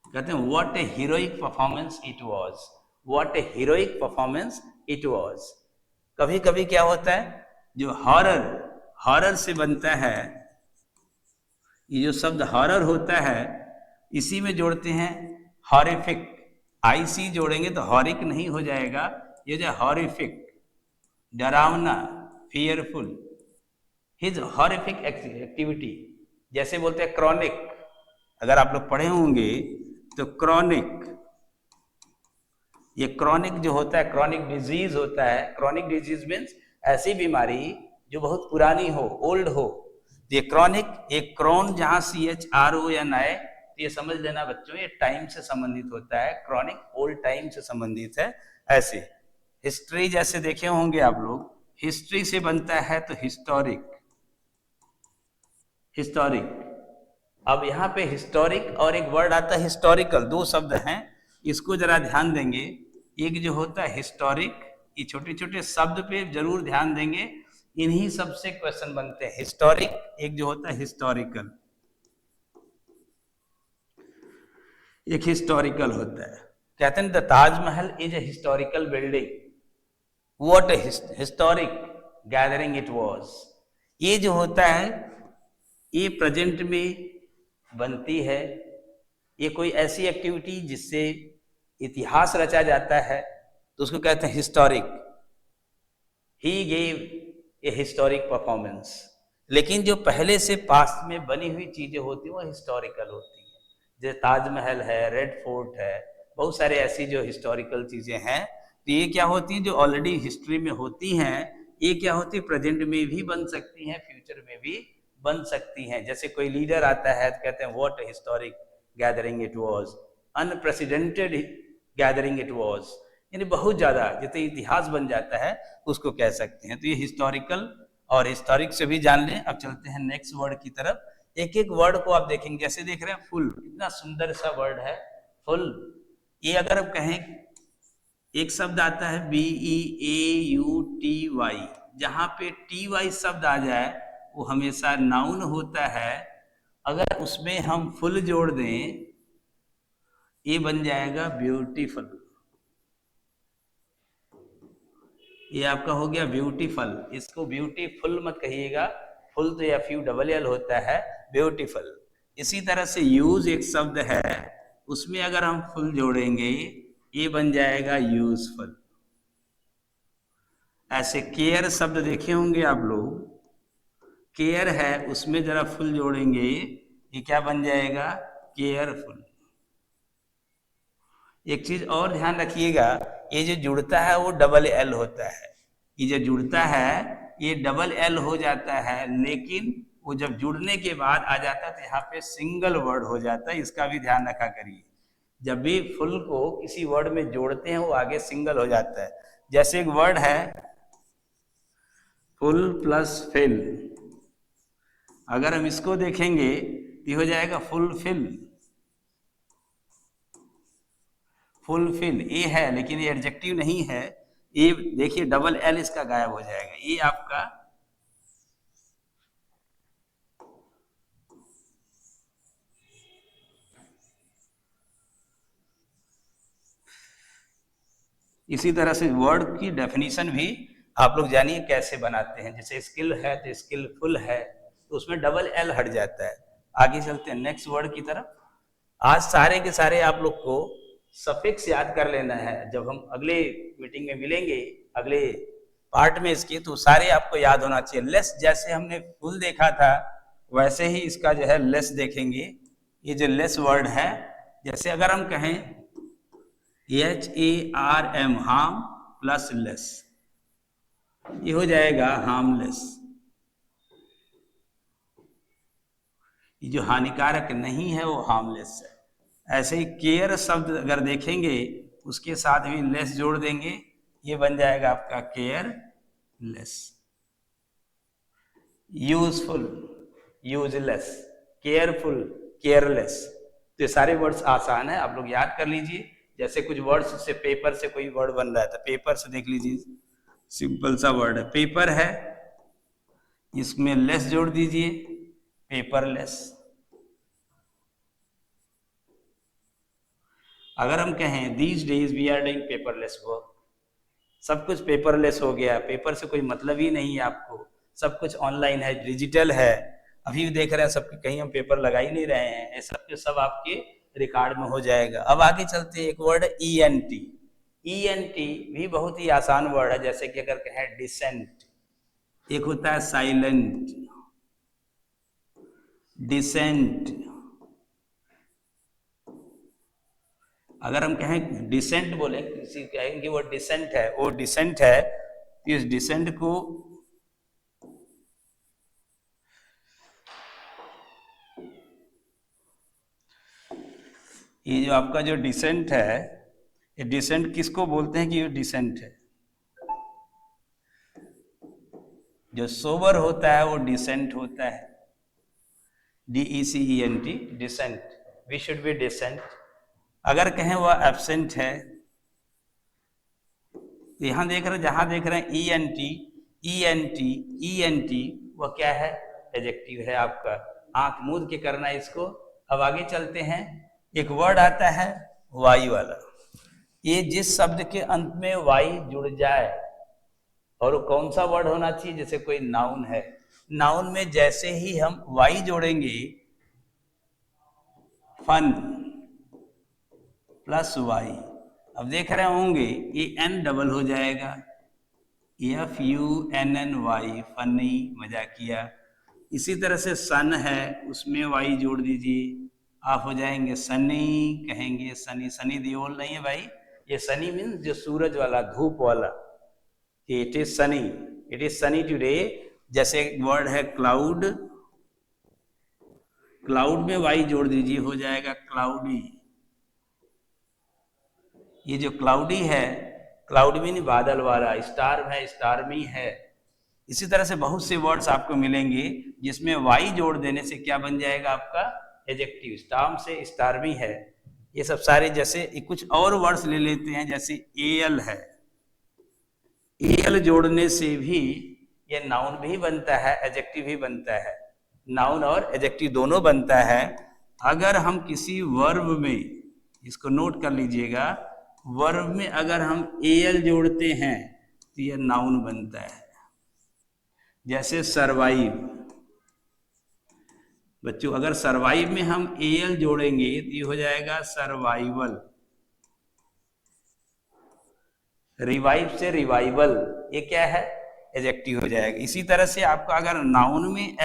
कहते हैं what A heroic performance it was, what A heroic performance it was. कभी कभी क्या होता है, जो हॉरर, हॉरर से बनता है, ये जो शब्द हॉरर होता है इसी में जोड़ते हैं हॉरिफिक। IC जोड़ेंगे तो हॉरिक नहीं हो जाएगा, ये जो हॉरिफिक, डरावना, फियरफुल, हिज हॉरिफिक एक्टिविटी। जैसे बोलते हैं क्रॉनिक, अगर आप लोग पढ़े होंगे तो क्रॉनिक, ये क्रॉनिक जो होता है, क्रॉनिक डिजीज होता है। क्रॉनिक डिजीज मीन्स ऐसी बीमारी जो बहुत पुरानी हो, ओल्ड हो। ये क्रॉनिक, एक क्रॉन जहां CHRON तो ये समझ लेना बच्चों, ये टाइम से संबंधित होता है। क्रॉनिक ओल्ड टाइम से संबंधित है। ऐसे हिस्ट्री जैसे देखे होंगे आप लोग, हिस्ट्री से बनता है तो हिस्टोरिक, हिस्टोरिक। अब यहाँ पे हिस्टोरिक और एक वर्ड आता है हिस्टोरिकल, दो शब्द हैं, इसको जरा ध्यान देंगे। एक जो होता है हिस्टोरिक, ये छोटे छोटे शब्द पे जरूर ध्यान देंगे, इन्हीं सब से क्वेश्चन बनते हैं। हिस्टोरिक, एक जो होता है हिस्टोरिकल, एक हिस्टोरिकल होता है। कहते हैं the Taj Mahal is a historical building, what A historic gathering it was. ये जो होता है ये प्रेजेंट में बनती है, ये कोई ऐसी एक्टिविटी जिससे इतिहास रचा जाता है तो उसको कहते हैं historic. He gave a historic performance. लेकिन जो पहले से पास्ट में बनी हुई चीजें होती हैं वो हिस्टोरिकल होती हैं। जैसे ताजमहल है, रेड फोर्ट है, बहुत सारे ऐसी जो हिस्टोरिकल चीजें हैं, तो ये क्या होती हैं जो ऑलरेडी हिस्ट्री में होती हैं, ये क्या होती है प्रेजेंट में भी बन सकती हैं, फ्यूचर में भी बन सकती हैं। जैसे कोई लीडर आता है तो कहते हैं what historic gathering it was, unprecedented gathering it was, यानी बहुत ज्यादा, जितने इतिहास बन जाता है उसको कह सकते हैं। तो ये हिस्टोरिकल और हिस्टोरिक से भी जान लें। अब चलते हैं नेक्स्ट वर्ड की तरफ। एक एक वर्ड को आप देखेंगे, जैसे देख रहे हैं फुल, कितना सुंदर सा वर्ड है फुल। ये अगर आप कहें, एक शब्द आता है BEAUTY, जहां पे TY शब्द आ जाए वो हमेशा नाउन होता है। अगर उसमें हम फुल जोड़ दें, ये बन जाएगा ब्यूटीफुल। ये आपका हो गया ब्यूटीफुल। इसको ब्यूटीफुल मत कहिएगा, फुल तो FULL होता है, ब्यूटीफुल। इसी तरह से यूज एक शब्द है, उसमें अगर हम फुल जोड़ेंगे ये बन जाएगा यूजफुल। ऐसे केयर शब्द देखे होंगे आप लोग, केयर है, उसमें जरा फुल जोड़ेंगे ये क्या बन जाएगा, केयरफुल। एक चीज और ध्यान रखिएगा, ये जो जुड़ता है वो DL होता है। ये जो जुड़ता है ये DL हो जाता है, लेकिन वो जब जुड़ने के बाद आ जाता है तो यहाँ पे सिंगल वर्ड हो जाता है। इसका भी ध्यान रखा करिए, जब भी फुल को किसी वर्ड में जोड़ते हैं वो आगे सिंगल हो जाता है। जैसे एक वर्ड है फुल प्लस फिल, अगर हम इसको देखेंगे तो हो जाएगा फुलफिल। फुलफिल ये है, लेकिन ये एडजेक्टिव नहीं है। ये देखिए DL इसका गायब हो जाएगा। ये आपका इसी तरह से वर्ड की डेफिनेशन भी आप लोग जानिए कैसे बनाते हैं। जैसे स्किल है तो स्किलफुल है, तो उसमें DL हट जाता है। आगे चलते हैं नेक्स्ट वर्ड की तरफ। आज सारे के सारे आप लोग को सफिक्स याद कर लेना है। जब हम अगले मीटिंग में मिलेंगे, अगले पार्ट में इसके, तो सारे आपको याद होना चाहिए। लेस जैसे हमने फुल देखा था वैसे ही इसका जो है लेस देखेंगे। ये जो लेस वर्ड है, जैसे अगर हम कहें HARM, हार्म प्लस लेस, ये हो जाएगा हार्मलेस। ये जो हानिकारक नहीं है वो हार्मलेस है। ऐसे ही केयर शब्द अगर देखेंगे उसके साथ भी लेस जोड़ देंगे, ये बन जाएगा आपका careless. Useful, useless, careful, careless. तो ये सारे वर्ड्स आसान है, आप लोग याद कर लीजिए। जैसे कुछ वर्ड्स से पेपर से कोई वर्ड बन रहा है तो पेपर से देख लीजिए, सिंपल सा वर्ड है पेपर है, इसमें लेस जोड़ दीजिए, पेपरलेस। अगर हम कहें these days we are doing paperless work, सब कुछ पेपरलेस हो गया, पेपर से कोई मतलब ही नहीं है आपको, सब कुछ ऑनलाइन है, डिजिटल है। अभी भी देख रहे हैं सब, कहीं हम पेपर लगा ही नहीं रहे हैं, ये सब के सब आपके रिकॉर्ड में हो जाएगा। अब आगे चलते हैं, एक word E N T. E N T भी बहुत ही आसान वर्ड है, जैसे कि अगर कहें डिसेंट, एक होता है साइलेंट, डिसेंट। अगर हम कहें डिसेंट बोले, किसी कहेंगे वो डिसेंट है, वो डिसेंट है, तो इस डिसेंट को ये जो आपका जो डिसेंट है, ये डिसेंट किसको बोलते हैं कि ये डिसेंट है? जो सोबर होता है वो डिसेंट होता है, DECENT, decent. We should be decent. अगर कहें वह एब्सेंट है, तो यहां देख रहे हैं, जहां देख रहे हैं ENT, ENT, ENT, वह क्या है? एडजेक्टिव है आपका। आंख मूंद के करना है इसको। अब आगे चलते हैं, एक वर्ड आता है वाई वाला। ये जिस शब्द के अंत में वाई जुड़ जाए, और वो कौन सा वर्ड होना चाहिए? जैसे कोई नाउन है, नाउन में जैसे ही हम वाई जोड़ेंगे, फन प्लस वाई, अब देख रहे होंगे ये एन डबल हो जाएगा, FUNNY, फनी, मजाकिया। इसी तरह से सन है, उसमें वाई जोड़ दीजिए, आप हो जाएंगे सनी, कहेंगे सनी। सनी देओल नहीं है भाई, ये सनी मीन्स जो सूरज वाला, धूप वाला, it is Sunny, it is Sunny today. जैसे एक वर्ड है क्लाउड, क्लाउड में वाई जोड़ दीजिए, हो जाएगा क्लाउडी। ये जो क्लाउडी है, क्लाउड भी नहीं, बादल वाला, स्टार है, स्टारमी है। इसी तरह से बहुत से वर्ड्स आपको मिलेंगे जिसमें वाई जोड़ देने से क्या बन जाएगा आपका? एडजेक्टिव। स्टार्म से स्टारमी है, ये सब सारे। जैसे कुछ और वर्ड्स ले लेते हैं, जैसे एल है, एल जोड़ने से भी ये नाउन भी बनता है, एडजेक्टिव भी बनता है। नाउन और एडजेक्टिव दोनों बनता है। अगर हम किसी वर्ब में, इसको नोट कर लीजिएगा, वर्ब में अगर हम एल जोड़ते हैं तो यह नाउन बनता है। जैसे सरवाइव, बच्चों अगर सरवाइव में हम एल जोड़ेंगे तो ये हो जाएगा सर्वाइवल। रिवाइव से रिवाइवल, ये क्या है? एडजेक्टिव हो जाएगा। इसी तरह से आपका अगर नाउन में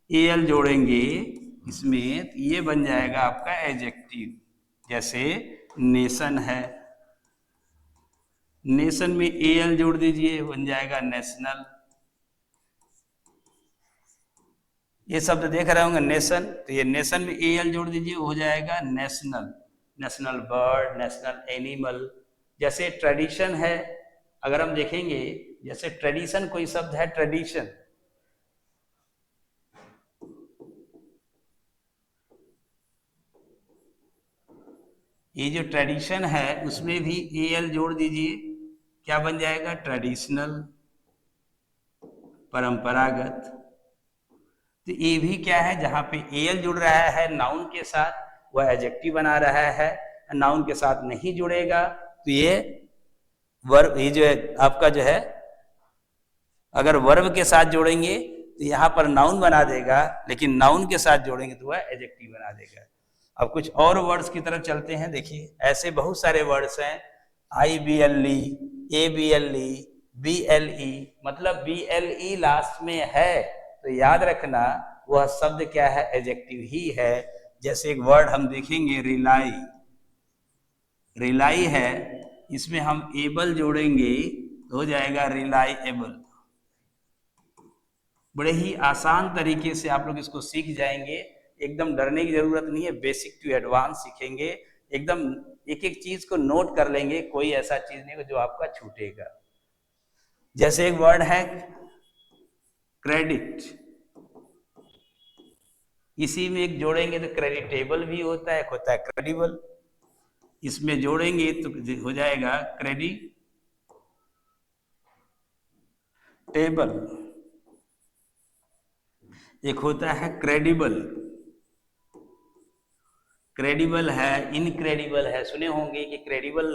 एल जोड़ेंगे इसमें, तो ये बन जाएगा आपका एडजेक्टिव। जैसे नेशन है, नेशन में एल जोड़ दीजिए, बन जाएगा नेशनल। ये शब्द देख रहे होंगे नेशन, तो ये नेशन में एल जोड़ दीजिए, हो जाएगा national. National bird, national animal. जैसे ट्रेडिशन है, अगर हम देखेंगे, जैसे ट्रेडिशन कोई शब्द है, ट्रेडिशन, ये जो ट्रेडिशन है उसमें भी एल जोड़ दीजिए, क्या बन जाएगा? ट्रेडिशनल, परंपरागत। तो ये भी क्या है? जहां पे एल जुड़ रहा है नाउन के साथ, वह एडजेक्टिव बना रहा है। नाउन के साथ नहीं जुड़ेगा तो ये वर्ब, ये जो है आपका जो है, अगर वर्ब के साथ जोड़ेंगे तो यहाँ पर नाउन बना देगा, लेकिन नाउन के साथ जोड़ेंगे तो वह एडजेक्टिव बना देगा। अब कुछ और वर्ड्स की तरफ चलते हैं। देखिए ऐसे बहुत सारे वर्ड्स हैं, IBLE, ABLE, BLE, मतलब BLE लास्ट में है तो याद रखना वह शब्द क्या है? एडजेक्टिव ही है। जैसे एक वर्ड हम देखेंगे रिलाई, रिलाई है, इसमें हम एबल जोड़ेंगे तो हो जाएगा रिलायबल। बड़े ही आसान तरीके से आप लोग इसको सीख जाएंगे, एकदम डरने की जरूरत नहीं है। बेसिक टू एडवांस सीखेंगे, एकदम एक एक चीज को नोट कर लेंगे, कोई ऐसा चीज नहीं जो आपका छूटेगा। जैसे एक वर्ड है क्रेडिट, इसी में एक जोड़ेंगे तो क्रेडिटेबल भी होता है, एक होता है क्रेडिबल। इसमें जोड़ेंगे तो हो जाएगा क्रेडिटेबल। एक होता है क्रेडिबल, क्रेडिबल है, इनक्रेडिबल है। सुने होंगे कि क्रेडिबल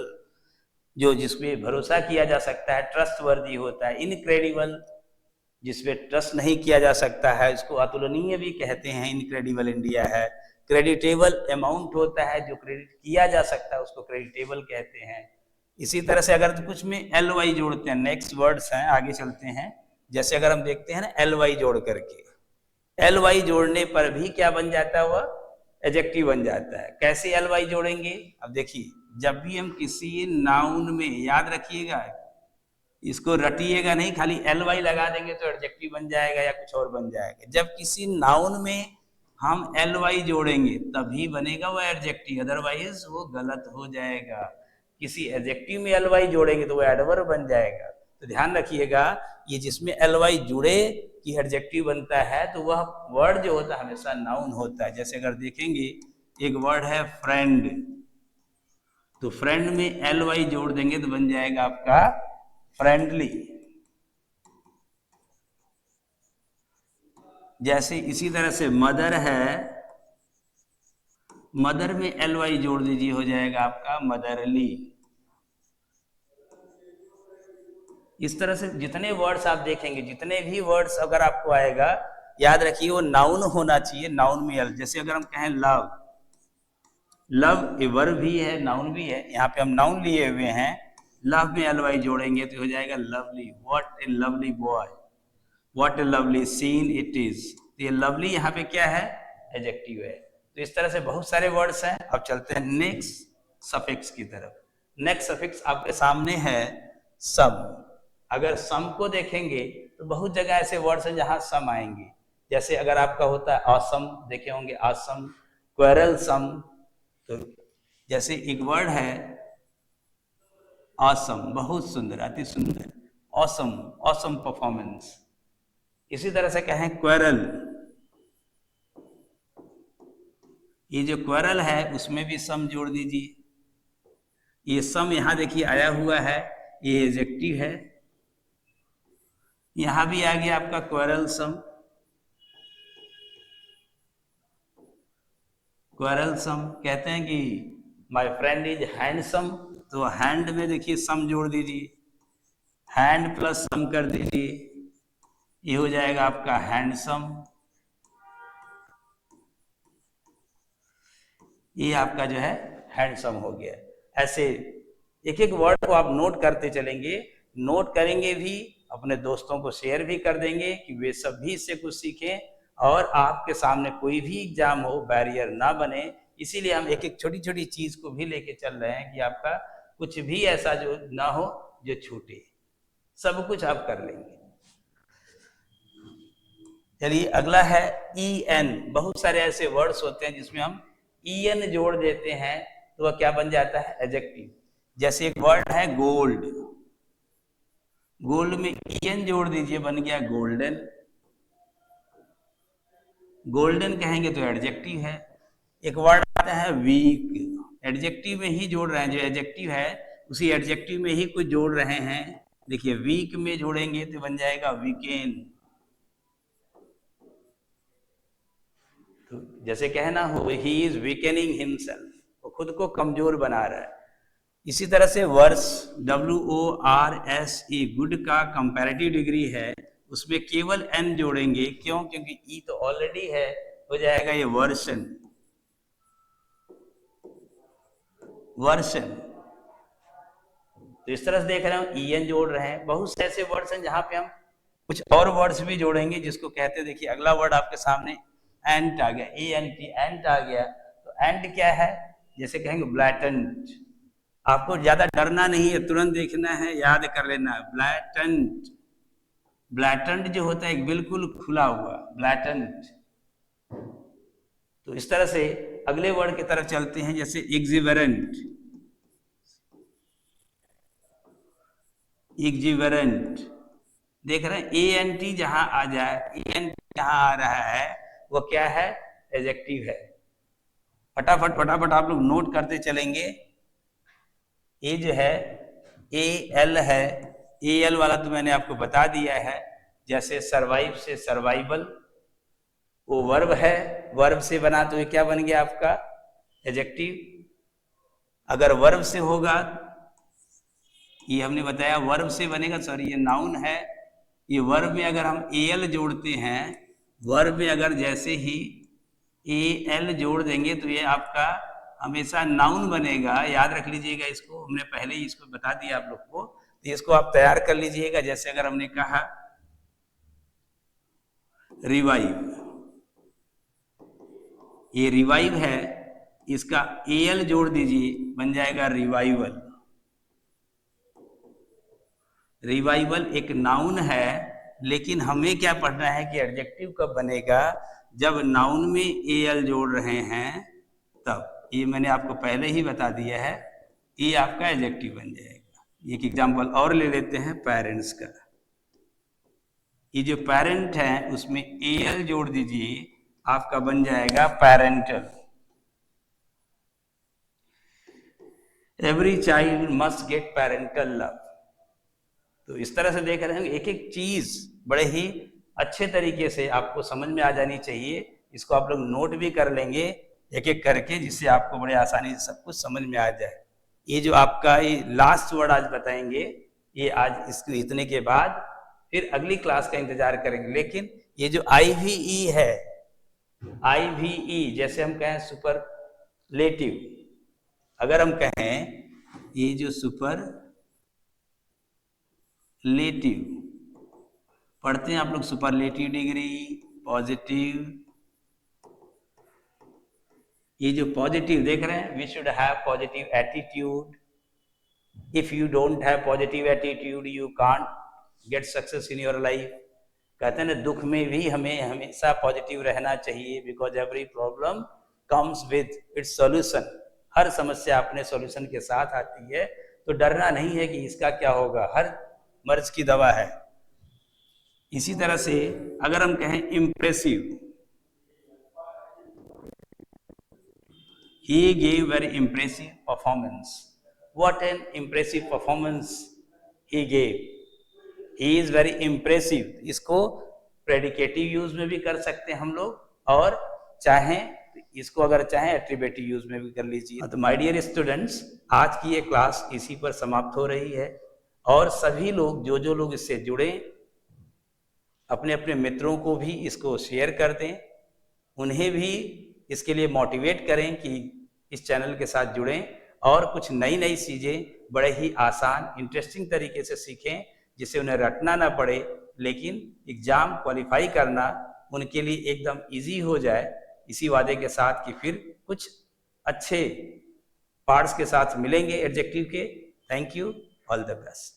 जो जिसपे भरोसा किया जा सकता है, ट्रस्ट वर्दी होता है। इनक्रेडिबल जिसपे ट्रस्ट नहीं किया जा सकता है, इसको अतुलनीय भी कहते हैं, इनक्रेडिबल इंडिया है। क्रेडिटेबल अमाउंट होता है, जो क्रेडिट किया जा सकता है उसको क्रेडिटेबल कहते हैं। इसी तरह से अगर कुछ में एल वाई जोड़ते हैं, नेक्स्ट वर्ड्स हैं, आगे चलते हैं। जैसे अगर हम देखते हैं ना एल वाई जोड़ करके, एल वाई जोड़ने पर भी क्या बन जाता है, वह एडजेक्टिव बन जाता है। कैसे एल वाई जोड़ेंगे, अब देखिए, जब भी हम किसी नाउन में, याद रखिएगा, इसको रटिएगा नहीं, खाली एल वाई लगा देंगे तो एडजेक्टिव बन जाएगा या कुछ और बन जाएगा। जब किसी नाउन में हम एल वाई जोड़ेंगे तभी बनेगा वो एडजेक्टिव, अदरवाइज वो गलत हो जाएगा। किसी एडजेक्टिव में एल वाई जोड़ेंगे तो वो एडवर्ब बन जाएगा। तो ध्यान रखिएगा, ये जिसमें एल वाई जुड़े कि एडजेक्टिव बनता है, तो वह वर्ड जो होता है हमेशा नाउन होता है। जैसे अगर देखेंगे, एक वर्ड है फ्रेंड, तो फ्रेंड में एल वाई जोड़ देंगे तो बन जाएगा आपका फ्रेंडली। जैसे इसी तरह से मदर है, मदर में एल वाई जोड़ दीजिए, हो जाएगा आपका मदरली। इस तरह से जितने वर्ड्स आप देखेंगे, जितने भी वर्ड्स अगर आपको आएगा, याद रखिए वो नाउन होना चाहिए, नाउन में एल। जैसे अगर हम कहें लव, लव ए वर्ब भी है, नाउन भी है, यहाँ पे हम नाउन लिए हुए हैं, लव में एल वाई जोड़ेंगे तो हो जाएगा lovely. What A lovely boy, what A lovely seen it is. तो ये लवली यहाँ पे क्या है, एडजेक्टिव है। तो इस तरह से बहुत सारे वर्ड्स हैं। अब चलते हैं नेक्स्ट सफिक्स की तरफ। नेक्स्ट सफिक्स आपके सामने है सम। अगर सम को देखेंगे तो बहुत जगह ऐसे वर्ड्स हैं जहां सम आएंगे। जैसे अगर आपका होता है ऑसम, देखे होंगे ऑसम, क्वेरलसम। तो जैसे एक वर्ड है ऑसम, बहुत सुंदर, अति सुंदर, ऑसम, ऑसम परफॉर्मेंस। इसी तरह से कहें क्वेरल, ये जो क्वेरल है उसमें भी सम जोड़ दीजिए। ये सम यहां देखिए आया हुआ है, ये एडजेक्टिव है, यहां भी आ गया आपका क्वेरल सम, क्वेरल सम। कहते हैं कि माय फ्रेंड इज हैंडसम, तो हैंड में देखिए सम जोड़ दीजिए, हैंड प्लस सम कर दीजिए, ये हो जाएगा आपका हैंडसम। ये आपका जो है हैंडसम हो गया। ऐसे एक एक वर्ड को आप नोट करते चलेंगे, नोट करेंगे भी, अपने दोस्तों को शेयर भी कर देंगे कि वे सब भी इससे कुछ सीखें, और आपके सामने कोई भी एग्जाम हो बैरियर ना बने। इसीलिए हम एक एक छोटी छोटी चीज को भी लेके चल रहे हैं कि आपका कुछ भी ऐसा जो ना हो जो छूटे, सब कुछ आप कर लेंगे। चलिए अगला है ई एन। बहुत सारे ऐसे वर्ड्स होते हैं जिसमें हम ई एन जोड़ देते हैं तो वह क्या बन जाता है, एडजेक्टिव। जैसे एक वर्ड है गोल्ड, गोल्ड में ई एन जोड़ दीजिए, बन गया गोल्डन। गोल्डन कहेंगे तो एडजेक्टिव है। एक वर्ड आता है वीक, एडजेक्टिव में ही जोड़ रहे हैं, जो एडजेक्टिव है उसी एडजेक्टिव में ही कुछ जोड़ रहे हैं। देखिए वीक में जोड़ेंगे तो बन जाएगा वीकेंड। तो जैसे कहना हो ही इज वीकेनिंग हिमसेल्फ, वो खुद को कमजोर बना रहा है। इसी तरह से वर्स, WORSE, गुड का कंपैरेटिव डिग्री है, उसमें केवल एन जोड़ेंगे। क्यों? क्योंकि ई तो ऑलरेडी है, हो जाएगा ये वर्सन, वर्सन। तो इस तरह से देख रहे हो ई एन जोड़ रहे हैं। बहुत से ऐसे वर्ड्स हैं जहां पे हम कुछ और वर्ड्स भी जोड़ेंगे जिसको कहते हैं, देखिए अगला वर्ड आपके सामने एंट आ गया, ANT, एंट आ गया। तो एंट क्या है, जैसे कहेंगे ब्लैटेंट। आपको ज्यादा डरना नहीं है, तुरंत देखना है, याद कर लेना है, ब्लैटेंट। ब्लैटेंट जो होता है बिल्कुल खुला हुआ, ब्लैटेंट। तो इस तरह से अगले वर्ड की तरफ चलते हैं, जैसे एग्जिवेरेंट, एग्जिवेरेंट। देख रहे हैं ANT जहां आ जाए, ANT जहां आ रहा है वो क्या है, एडजेक्टिव है। फटाफट फटाफट आप लोग नोट करते चलेंगे। ये जो है AL है, AL वाला तो मैंने आपको बता दिया है। जैसे सर्वाइव से सर्वाइवल, वो वर्ब है, वर्ब से बना तो ये क्या बन गया आपका एडजेक्टिव। अगर वर्ब से होगा, ये हमने बताया वर्ब से बनेगा, सॉरी ये नाउन है, ये वर्ब में अगर हम एल जोड़ते हैं, वर्ब में अगर जैसे ही एल जोड़ देंगे तो ये आपका हमेशा नाउन बनेगा। याद रख लीजिएगा इसको, हमने पहले ही इसको बता दिया आप लोग को, तो इसको आप तैयार कर लीजिएगा। जैसे अगर हमने कहा रिवाइव, ये रिवाइव है, इसका एल जोड़ दीजिए, बन जाएगा रिवाइवल। रिवाइवल एक नाउन है, लेकिन हमें क्या पढ़ना है कि एडजेक्टिव कब बनेगा, जब नाउन में एल जोड़ रहे हैं तब। ये मैंने आपको पहले ही बता दिया है, ये आपका एडजेक्टिव बन जाएगा। एक एग्जांपल और ले लेते हैं पेरेंट्स का। ये जो पेरेंट है उसमें एल जोड़ दीजिए, आपका बन जाएगा parental. Every child must get parental love. तो इस तरह से देख रहे हैं, एक एक चीज बड़े ही अच्छे तरीके से आपको समझ में आ जानी चाहिए। इसको आप लोग नोट भी कर लेंगे एक एक करके, जिससे आपको बड़े आसानी से सब कुछ समझ में आ जाए। ये जो आपका ये लास्ट वर्ड आज बताएंगे, ये आज इसको इतने के बाद फिर अगली क्लास का इंतजार करेंगे। लेकिन ये जो IVE है, IVE जैसे हम कहें सुपरलेटिव, अगर हम कहें ये जो सुपरलेटिव पढ़ते हैं आप लोग, सुपरलेटिव डिग्री, पॉजिटिव, ये जो पॉजिटिव देख रहे हैं, we should have positive attitude. If you don't have positive attitude you can't get success in your life. कहते हैं ना, दुख में भी हमें हमेशा पॉजिटिव रहना चाहिए, because every problem comes with its solution. हर समस्या अपने सॉल्यूशन के साथ आती है, तो डरना नहीं है कि इसका क्या होगा, हर मर्ज की दवा है। इसी तरह से अगर हम कहें impressive, he gave very impressive performance. What an impressive performance he gave. He is very impressive. इसको प्रेडिकेटिव यूज में भी कर सकते हैं हम लोग, और चाहें इसको अगर चाहें एट्रीब्यूटिव यूज में भी कर लीजिए। तो माय डियर स्टूडेंट्स, आज की ये क्लास इसी पर समाप्त हो रही है, और सभी लोग जो लोग इससे जुड़े, अपने अपने मित्रों को भी इसको शेयर कर दें, उन्हें भी इसके लिए मोटिवेट करें कि इस चैनल के साथ जुड़ें और कुछ नई नई चीज़ें बड़े ही आसान इंटरेस्टिंग तरीके से सीखें, जिससे उन्हें रटना ना पड़े, लेकिन एग्ज़ाम क्वालिफाई करना उनके लिए एकदम इजी हो जाए। इसी वादे के साथ कि फिर कुछ अच्छे पार्ट्स के साथ मिलेंगे एडजेक्टिव के। Thank you, all the best.